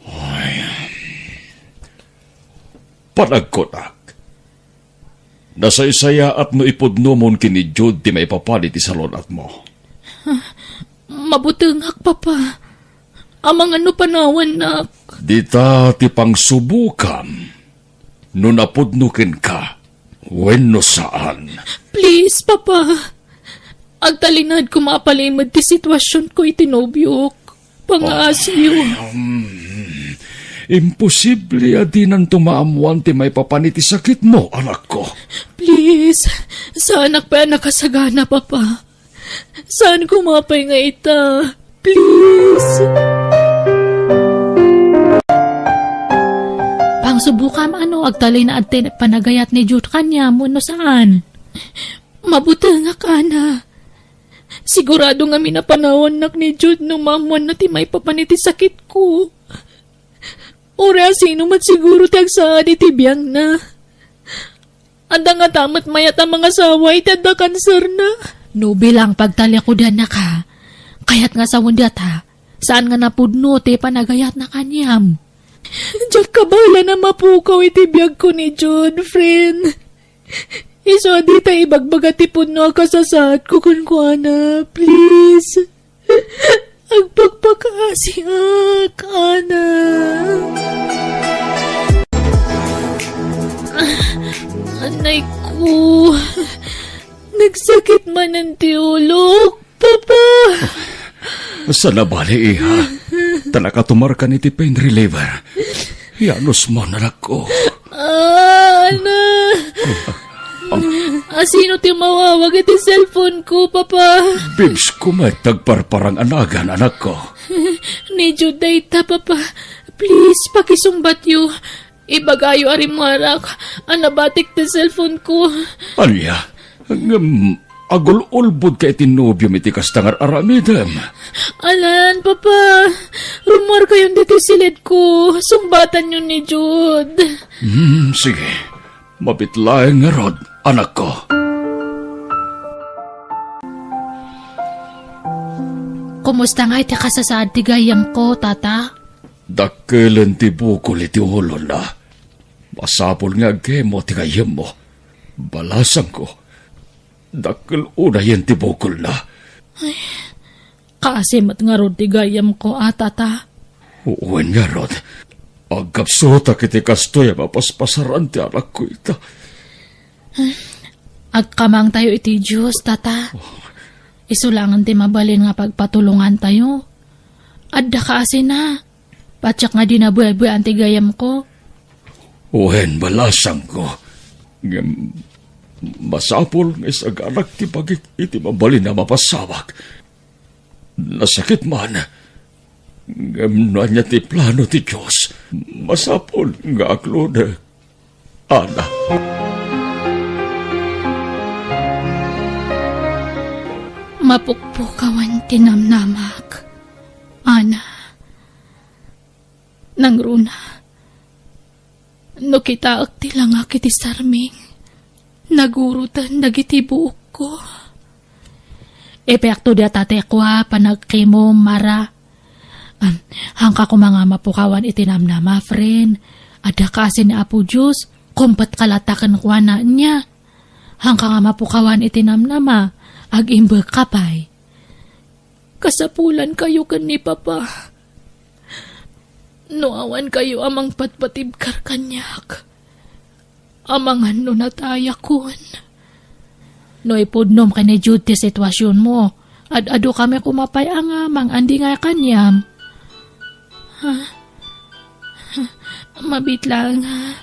Ay. Panagkonak. Nasaysaya at no ipudno mon kini Jude ti maipapalit ti salon at mo. Mabutengak, Papa. Amang ano panawan na... Dita ti pangsubukan. No napudnukin ka, wenno saan. Please, Papa. Agtalinad ko mapalimad ti sitwasyon ko itinobyok. Pangasyo. Imposible adinan tumaamuan ti may papaniti sakit mo, anak ko. Please, saan pa nakasagana, Papa? Saan kumapay nga ita? Please. Pangsubukam agtalay na atin panagayat ni Jude kanya mo no saan. Mabuti nga ka na. Sigurado nga minapanawan nak ni Jude no mamuan na ti may papaniti sakit ko. Ora sino mat siguro tag sa ti biyang na. Anda nga tamat mayat ang mga saway tada kanser na. No bilang pagtalya ko dan na ka. Kaya't nga sa wundat ha, saan nga napudno ti panagayat na kanyam. Diyak kabala na mapukaw iti biyag ko ni Jude, friend. Iso di tayo ibagbaga ti pudno kasasad ko kunkwana, please. Agpagpakasiak, ana. Anay ko, nagsakit man ang tiulok, Papa. Sa nabali, iha. Tanaka tumarka ni ti pain reliever. Yanos mo, nanak ko. Ana. Sino ti mawawag iti cellphone ko, Papa? Bibs ko may tagparparang anagan, anak ko. Ni Jude data, Papa. Please, pakisumbat yu. Ibagayo arimarak. Anabatik ti cellphone ko. Anya, agul-ulbud ka itinubyo iti kastangar aramidem. Alan, Papa. Rumor kayon dito silid ko. Sumbatan yun ni Jude. Sige. Mabitlaeng nga rod, anak ko. Kumusta nga iti kasasaad ti gayam ko, Tata? Dakkelan ti bukol iti ulo na. Masapol nga agemo ti gayam mo. Balasang ko. Dakkel unayan ti bukol na. Ay, kasimat nga rod ti gayam ko, Tata. Uwan nga, Rod. Agkapsota kiti kastoy mapaspasaran ti anak ko ita. Agkamang tayo iti Diyos, tata. Isulangan ti mabalin nga pagpatulungan tayo. Adda ka asin na. Patsak nga dinabuhay-buhay ang tigayam ko. Uwan, balasang ko. Masapol nga isag anak ti pagit iti mabalin na mapasawag. Nasakit man. Gamno niya ti plano ti Diyos. Masapol nga aklod. Ana. Mapukpukawan tinamnamak. Ana. Nang runa. No kita akti lang akiti sarming. Nagurutan dagiti buok ko. Epekto di atatekwa panagkimo mara. Hangka ko mga mapukawan itinamnama, friend. Ada kasi ni Apo Diyos, kumpat kalatakan kwa na niya. Hangka nga mapukawan itinamnama, ag-imbe kapay. Kasapulan kayo kan ni Papa. Noawan kayo amang patpatibkar kanyak. Amangan no natayakon. No ipudnom ka ni Jude ti sitwasyon mo. Ad-ado kami kumapay ang amang andi nga kanyam. Mabit lang ha.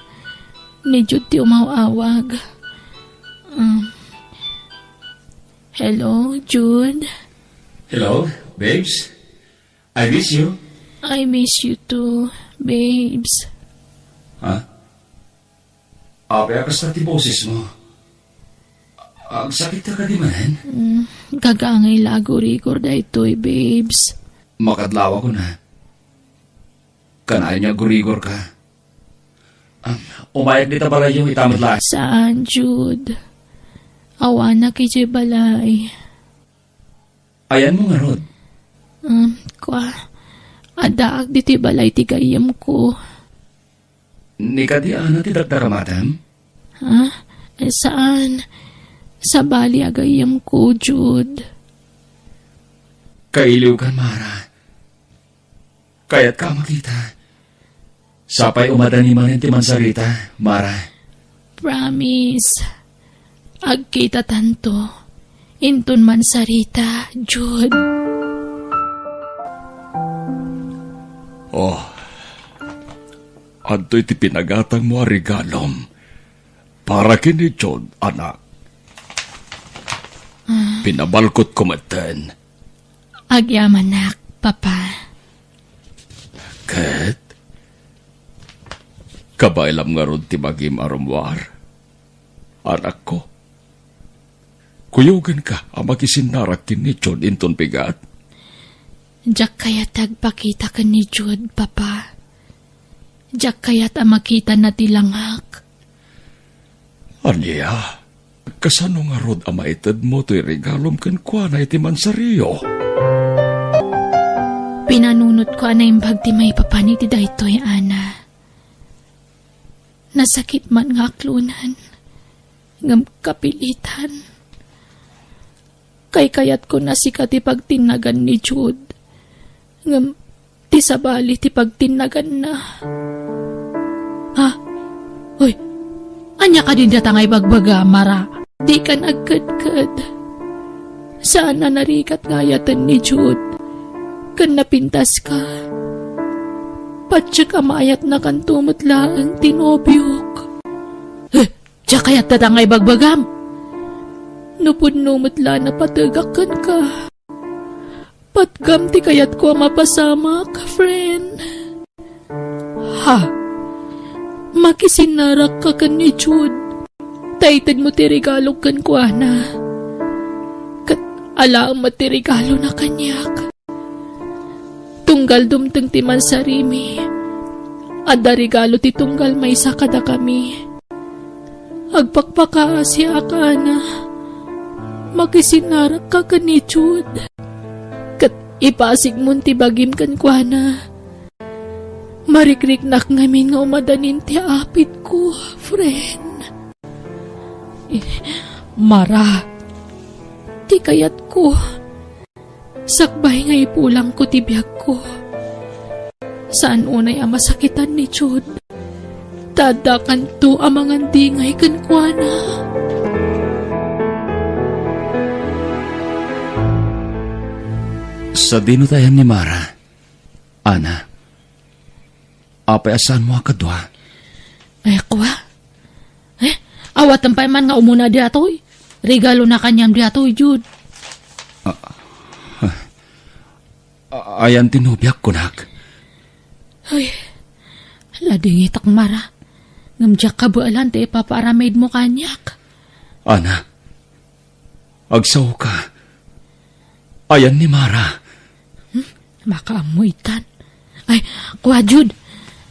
Ni Jude ti umawawag. Hello, Jude? Hello, babes? I miss you. I miss you too, babes. Ha? Ape akas na ti boses mo. Ang sakit ka di man? Gagangay lago-rigor da ito'y, babes. Makadlawa ko na. Kanayan niya gurigor ka. Umayag dita balay yung itamad lang. Saan, Jude? Awa na kiji balay. Ayan mo nga, Rod. Adaag diti balay ti gayam ko. Ni ka di ana ti dagdaramatam? Ha? Saan? Sa bali agayam ko, Jude. Kailiw ka, Mara. Kaya't ka makita. Sapay umadani man ti mansarita, Mara. Promise. Agkita tanto. Inton man sarita, Jude. Oh. Anto'y ti pinagatang mo a regalom. Para kini Jude, anak. Pinabalkot ko matan. Agyaman nak, Papa. Kat? Kabailam nga ron ti magim arumwar. Anak ko. Kuyugan ka, ang makisinarak kini Jude inton pigat. Diyak kaya tagpakita ka ni Jude, Papa. Diyak kaya't makita na tilangak. Anya, kasano nga rod amaitad mo to'y regalom kan kwa na iti mansariyo? Pinanunot ko anay bagti may papaniti daytoy, Ana. Nasakit man nga klunan. Ngam kapilitan. Kay kayat ko na sikat ipagtinagan ni Jude. Ngam ti sabali ti pagtinagan na. Ha? Uy, anya ka din datangay bagbaga, Mara. Di kan agkad-kad. Saan na narikat ngayatan ni Jude? Kan napintas ka. Patsyak amayat na kan tumutlaan tinobyok. Diya kayat datangay bagbagam. Nupun-numutla na patagakan ka. Patgam ti kayat ko mapasamak, friend. Ha? Makisinarak ka kan ni Jude. Taitan mo ti regalo kan ko, Ana. Kat alaang mo ti regalo na kanyak. Tunggal dumteng ti mansarimi. Adda regalo ti tunggal may sakada kami. Agpakpakaasya ka, Ana. Makisinarak ka kan ni Jude. Kat ipasig mo ti bagim kan ko, Ana. Marikrik-nak ngamin nga umadanin ti apit ko, friend. Mara, ti kayat ko. Sakbay nga ipulang ko ti biyag ko. Saan unay ang masakitan ni Jude? Dadakan to ang mga dingay kankwana. Sa dinutayan ni Mara, Ana, apay asan mo akadwa? Ay, kwa? Awat ang paiman nga umuna di atoy. Regalo na kanyang di atoy, Jude. Ayan tinubiak ko, nak. Ay, ladingit ak Mara. Ngamjak ka bualan te ipapaaramid mo kanyak. Ana, agsaw ka. Ayan ni Mara. Makaamuitan. Ay, kwa Jude.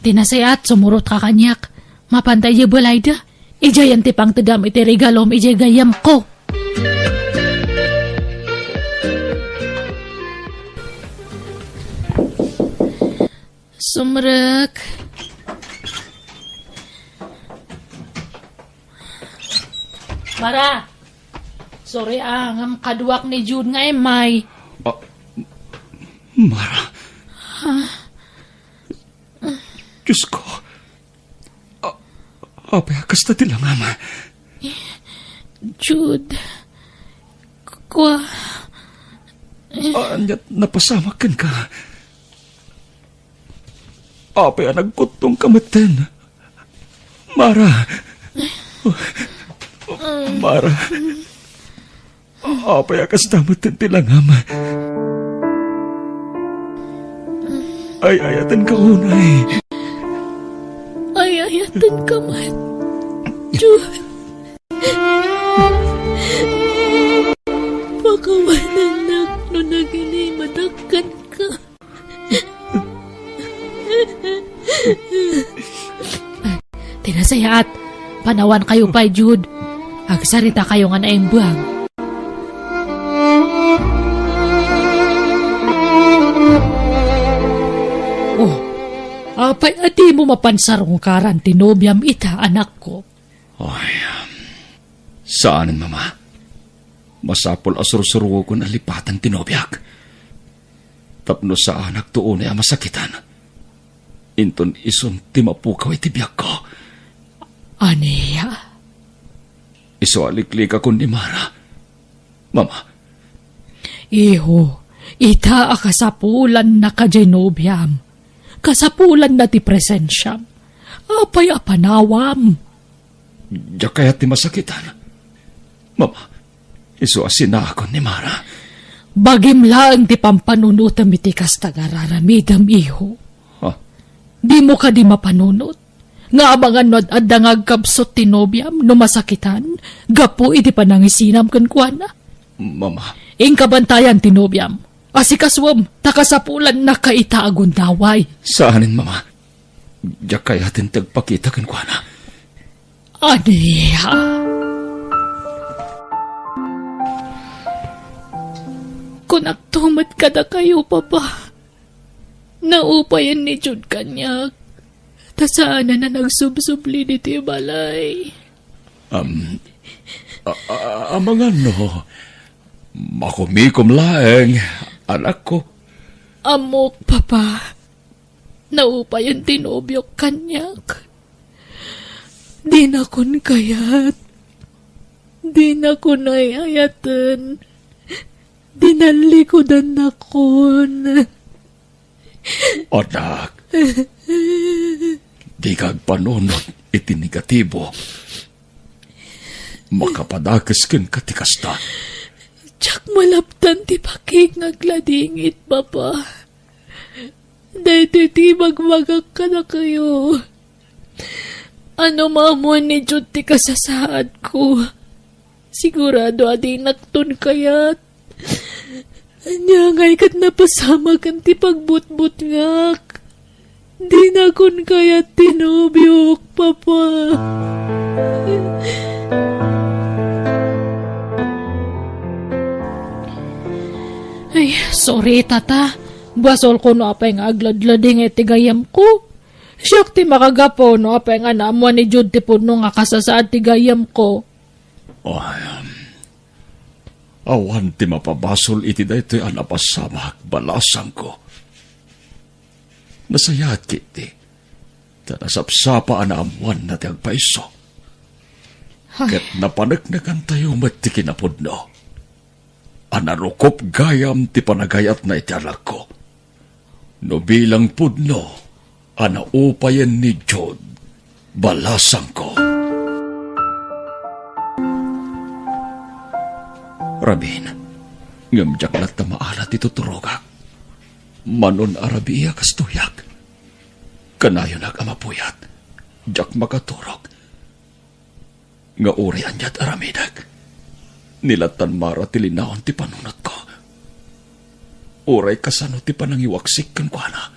Tinasayat, sumurot ka kanyak. Mapantay yung balay da. Ijayan ti pang tedam iti regalom ijay gayam ko. Sumrek. Mara. Sorry ang kaduak ni Jude nga may. Mara. Diyos ko. Apay akas na tilang ama. Jude. Kwa. Anyat napasamakan ka. Apay nagkutong kamaten. Mara. Mara. Apay akas na maten tilang ama. Ay ayatan ka unay. Ay ayatan ka man. Jude. Pakawanan na no nagini madagkan ka. Tinasayat. Panawan kayo pa, Jude. Agsarita kayo nga naing buwag. Oh, apay ati mo mapansarong karan tinobyam ita, anak ko. Ay, saanin, mama? Masapol asur-suro ko na lipatan tinobyak. Tapno sa anak tuon ay masakitan. Inton ison timapukaw itibiyak ko. Aniya? Iso aliklik ako ni Mara. Mama. Iho, ita akasapulan na kajenobyam. Kasapulan na ti presensyam. Apay apanawam. Diya kaya ti masakitan. Mama, iso asina ako ni Mara. Bagim lang ti pampanunutam iti kastagararamidam, iho. Ha? Di mo ka di mapanunot. Nga abangan no at dangagkabsot ti nobyam no masakitan. Gapo iti panangisinam kankwana. Mama. Ingkabantayan ti nobyam. Asikaswam, takasapulan na kaita agundaway. Saanin, mama? Diya kaya tintagpakita kankwana. Aniya? Kung nagtumat ka na kayo, papa. Naupayan ni Jude kanyak. Tasaan na nagsubsubli dito yung balay. Mga no, makumikom laeng, anak ko. Amok, papa. Naupayan tinobyok kanyak. Di na kun kayat. Di na kun ayayatan. Dinalikodan na kun. Anak, di kag panunod iti negatibo. Makapadakas ken katikasta. Tsak malaptan ti pakik ngagladingit, papa. Dahil ti magmagak ka na kayo. Ano mamuan ni Jude ti kasasaad ko? Sigurado adi naktun kayat. Anyangay kat napasama kan ti pagbutbut ngak. Di na kun kayat tinubyok, papa. Ay, sorry, tata. Basol ko no apay nga agladlading iti gayam ko. Siyak ti makagapo no apay nga naamuan ni Jude ti puno nga kasasaad ti gayam ko. Ay, awan ti mapabasol iti daytoy anapasamak balasang ko. Nasayat kiti. Tanasapsapa na amuan na ti agpaiso. Ket napanagnagan tayo mati kinapudno. Anarukop gayam ti panagayat na iti anak ko. No bilang pudno, anaupayan ni Jod, balasang ko. Rabin, ngamjak na tamaalat ito turogak. Manon arabiya kastuyak. Kanayon nagamapuyat, jak makaturog. Nga urian yat aramidag. Nilatan mara tilinaon ti panunot ko. Uray kasano ti panangiwaksik kan kwa na.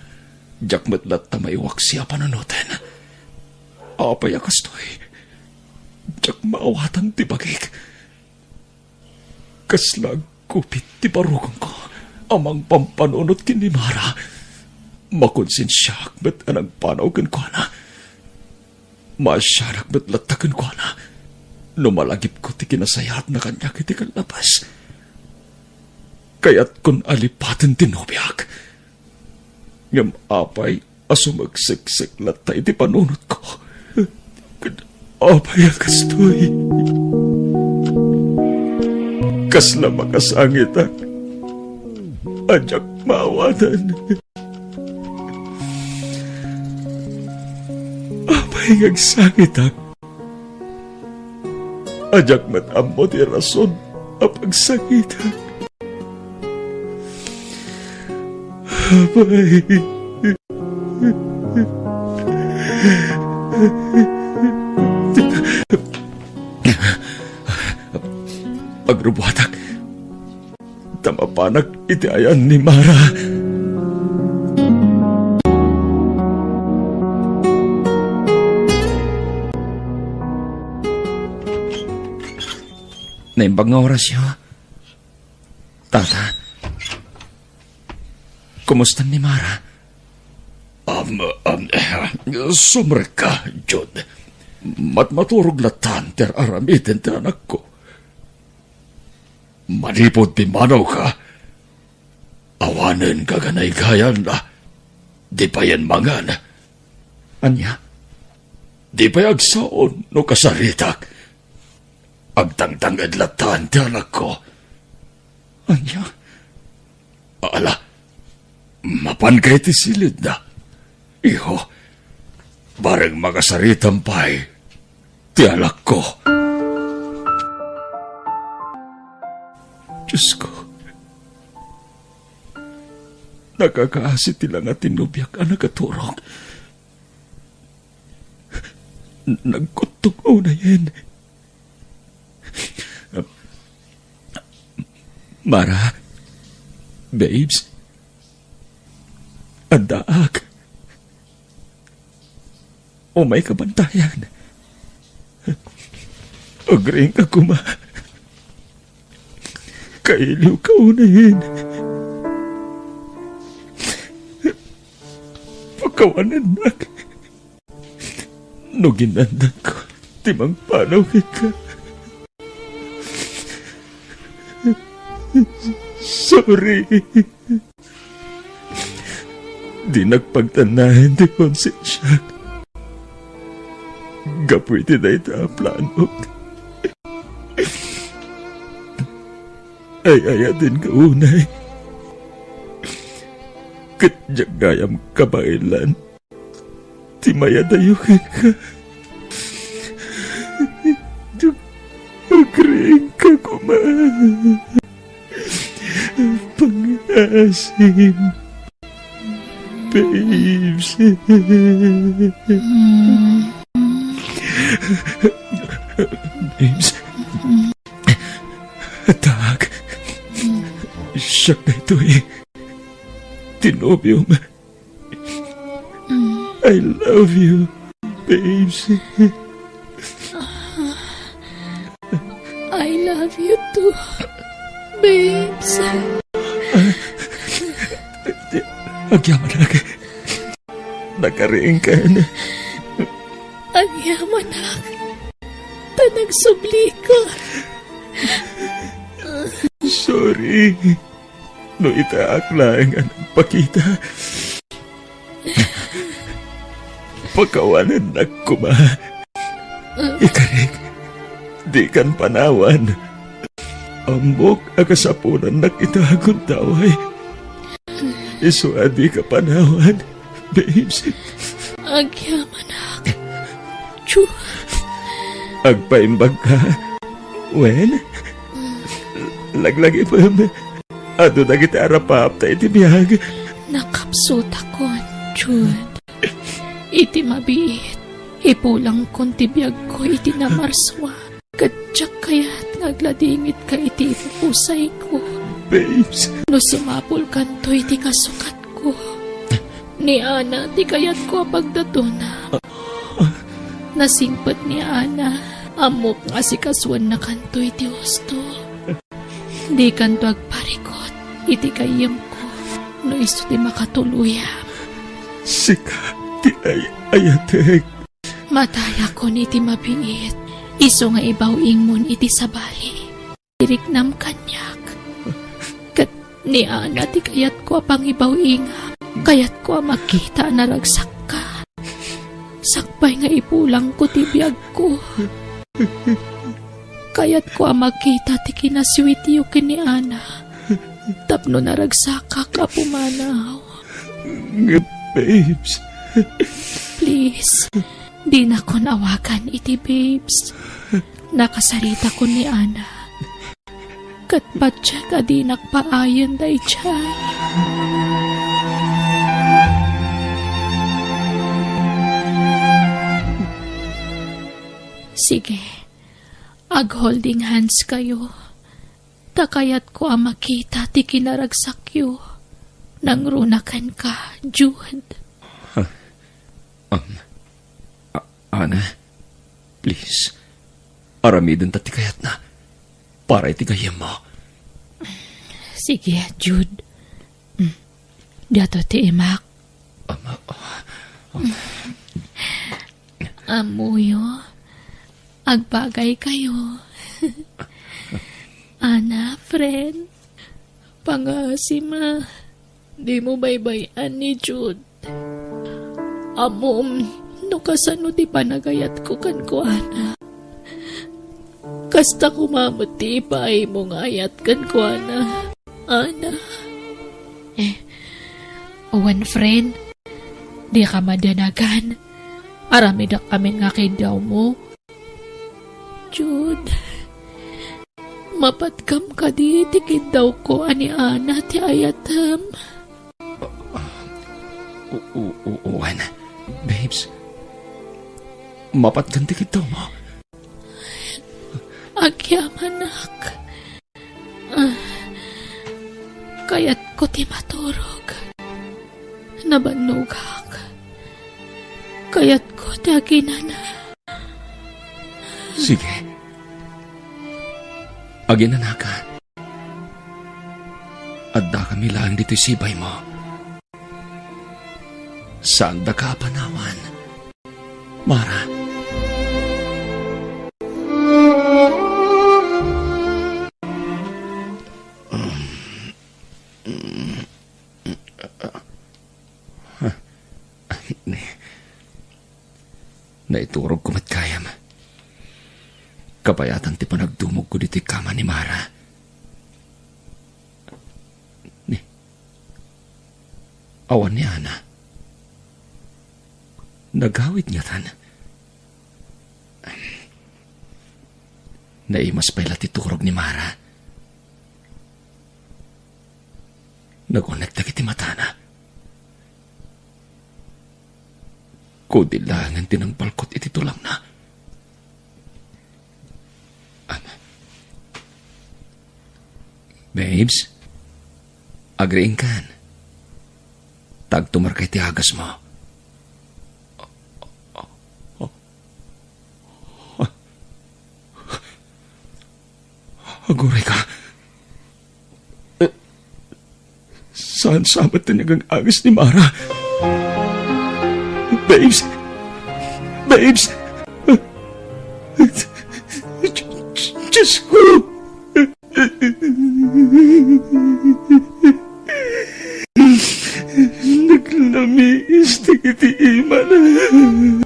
Jak metlat ta maiwaksi a panunutin. Apay akastoy. Jak maawatan ti bagik. Kaslag kupit ti parugang ko. Amang pampanunot kini mara. Makonsensyak bet anang panaw kan kwa na. Masyarak bet latakan kwa na. Numalagip ko ti kinasayat na kanya kiti kalabas. Kaya't kun alipatan tinubyak. Ngam apay asumagsiksik latay ti panunot ko. Apay akastoy. Kasla makasangit ajak maawatan. Apay agsangit ajak matamo ti rason a pagsakitan. Apay. Agrubuhatak. Tamapanak iti ayan ni Mara. Naimbag nga oras yun. Tata, kumusta ni Mara? Sumre ka, Jod. Matmaturog latan ter aramitin ter anak ko. Manipod ti manaw ka. Awanen ka ganay gayan na. Di pa yan mangan. Anya? Di pa agsaon no kasaritak. Agtangtangad latan ti anak ko. Anya? Ala, mapan kay ti silid na. Iho, bareng makasaritampay ti anak ko. Diyos ko, nakakaasit ilang at tinubyak ang nagaturong. Nagkutong una yan. Mara, babes, andaak, o may kabantayan. Agring ka kuma. Kailiw ka unahin. Pagkawanan nak. No ginandan ko, timang panawin ka. Sorry. Di nagpagtanahin di konsensya. Gapwede na ito ang plano. Ay ayatin ka unay. Katjagayam kabailan. Timaya dayukin ka. Agring ka kuma. Pangasim. Babes. Babes. Atak. Siya na ito eh. Tinobyo mo. I love you, babes. I love you too, babes. Agyaman na ka. Nakariing ka na. Agyaman na ka. Nagsubli ko. Sorry. No itaak lang ang pakita. pakawanan na kuma. Ikarik, di kan panawan. Ambok akasapunan na kitagod taway. Isuadi ka panawan, babes. Agyamanak. Jude. Agpaimbag ka, wen? Laglagi pa, ado na kita arapap tayo itibiyag. Nakapsot ako, Jude. Iti mabiit. Ipulang kong tibiyag ko iti namarswa. Kadyak kaya't ngagladingit ka iti ipupusay ko. Babes. No sumapul kanto iti kasukat ko. Ni Ana, di kayat ko pagdatuna. Nasingpet ni Ana. Amok nga si kaswan na kanto iti husto. Di kanto agparikot. Iti kayam ko. No iso di makatuluyam. Sika, di ayatek. Mataya ko ni iti mabiit. Iso nga ibawing mon iti sabali. Iriknam kanyak. Kat ni Ana ti kayat ko apang ibawingam. Kayat ko makita na ragsak ka. Sakbay nga ipulang ko ti biyag ko. Kayat ko makita ti kinaswitiyo kin ni Ana. Tapno na ragsak ka kapumanaw. Babes. Please. Di na ko nawagan iti babes. Nakasarita ko ni Ana. Katpatya ka di nakpaayon day chay. Sige, ag-holding hands kayo. Takayat ko ang makita ti kinaragsakyo. Nangrunakan ka, Jude. Ana, please, aramidin ta ti kayat na. Para itigayam mo. Sige, Jude. Dato ti imak. Amuyo. Agbagay kayo. Ana, friend. Pangasima. Di mo baybayan ni Jude. Amom, no kasano ti panagayat ko kan ko, Ana. Kasta kumamuti pa ay mong ayat kan ko, Ana. Ana. Owen, friend. Di ka madanagan. Aramidak kami nga kay daw mo. Jude. Mapatkam ka di tikid daw ko ani Ana ti ayatam. Owen, babes. Mapatkam tikid daw mo. Agyamanak. Kaya't ko ti maturog. Nabanugak. Kaya't ko ti aginana. Sige. Aginana ka. Adda kami lang dito'y sibay mo. Saan da ka panawan? Mara. Naiturog ko matkayam. Kapayatan ti panagdumog ko dito'y kama ni Mara. Awan ni Ana. Nagawid nga tan. Naimas pala ti turog ni Mara. Nagunag ti matana. Kudilangan din ang balkot iti tulang na. Babes, agreeing kan. Tagtumar kay ti agas mo. Aguray ka. Saan sabat tinagang agas ni Mara? Babes! Babes! Diyos ko! Naglamiis ti kiti iman.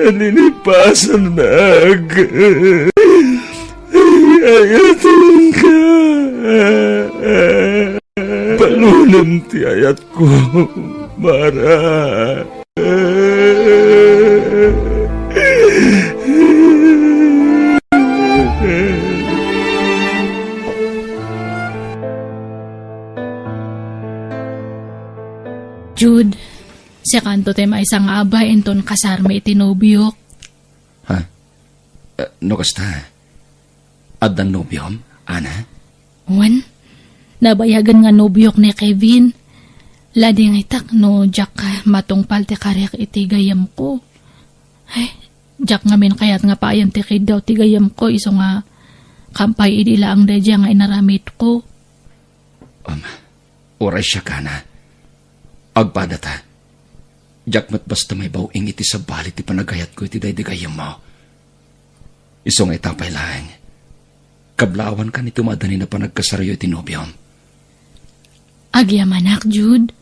aninipasan nag. Ayatin ka. Palunan ti ayat ko, Mara. Jude, si kanto tayo maisang abay enton kasarme itinobiyok. Ha? No kasta? Adan nobyom, Ana? Wan, nabayagan nga nobiyok ni Kevin. Lading itak no jak matungpal ti karyak itigayam ko. Ay, jak ngamin kayat nga paayam ti daw tigayam ko iso nga kampay idila ang dadya nga inaramit ko. Oray siya ka na. Agpadata. Jak mat basta may bawing iti sa balit ti panagayat ko iti daydigayam mo. Iso nga itapay lang. Kablawan ka ni tumadani na panagkasaryo iti nobyom. Agyamanak, Jude.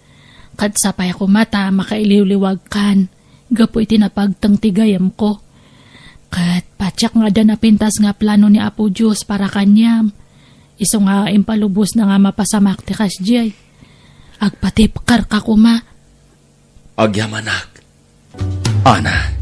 Kat sapay ako mata, makailiwliwag kan. Gapo iti napagtang tigayam ko. Kat patsak nga na pintas nga plano ni Apo Diyos para kanyam. Iso nga impalubos na nga mapasamak ti kasjay. Agpatipkar ka kuma. Agyamanak. Ana.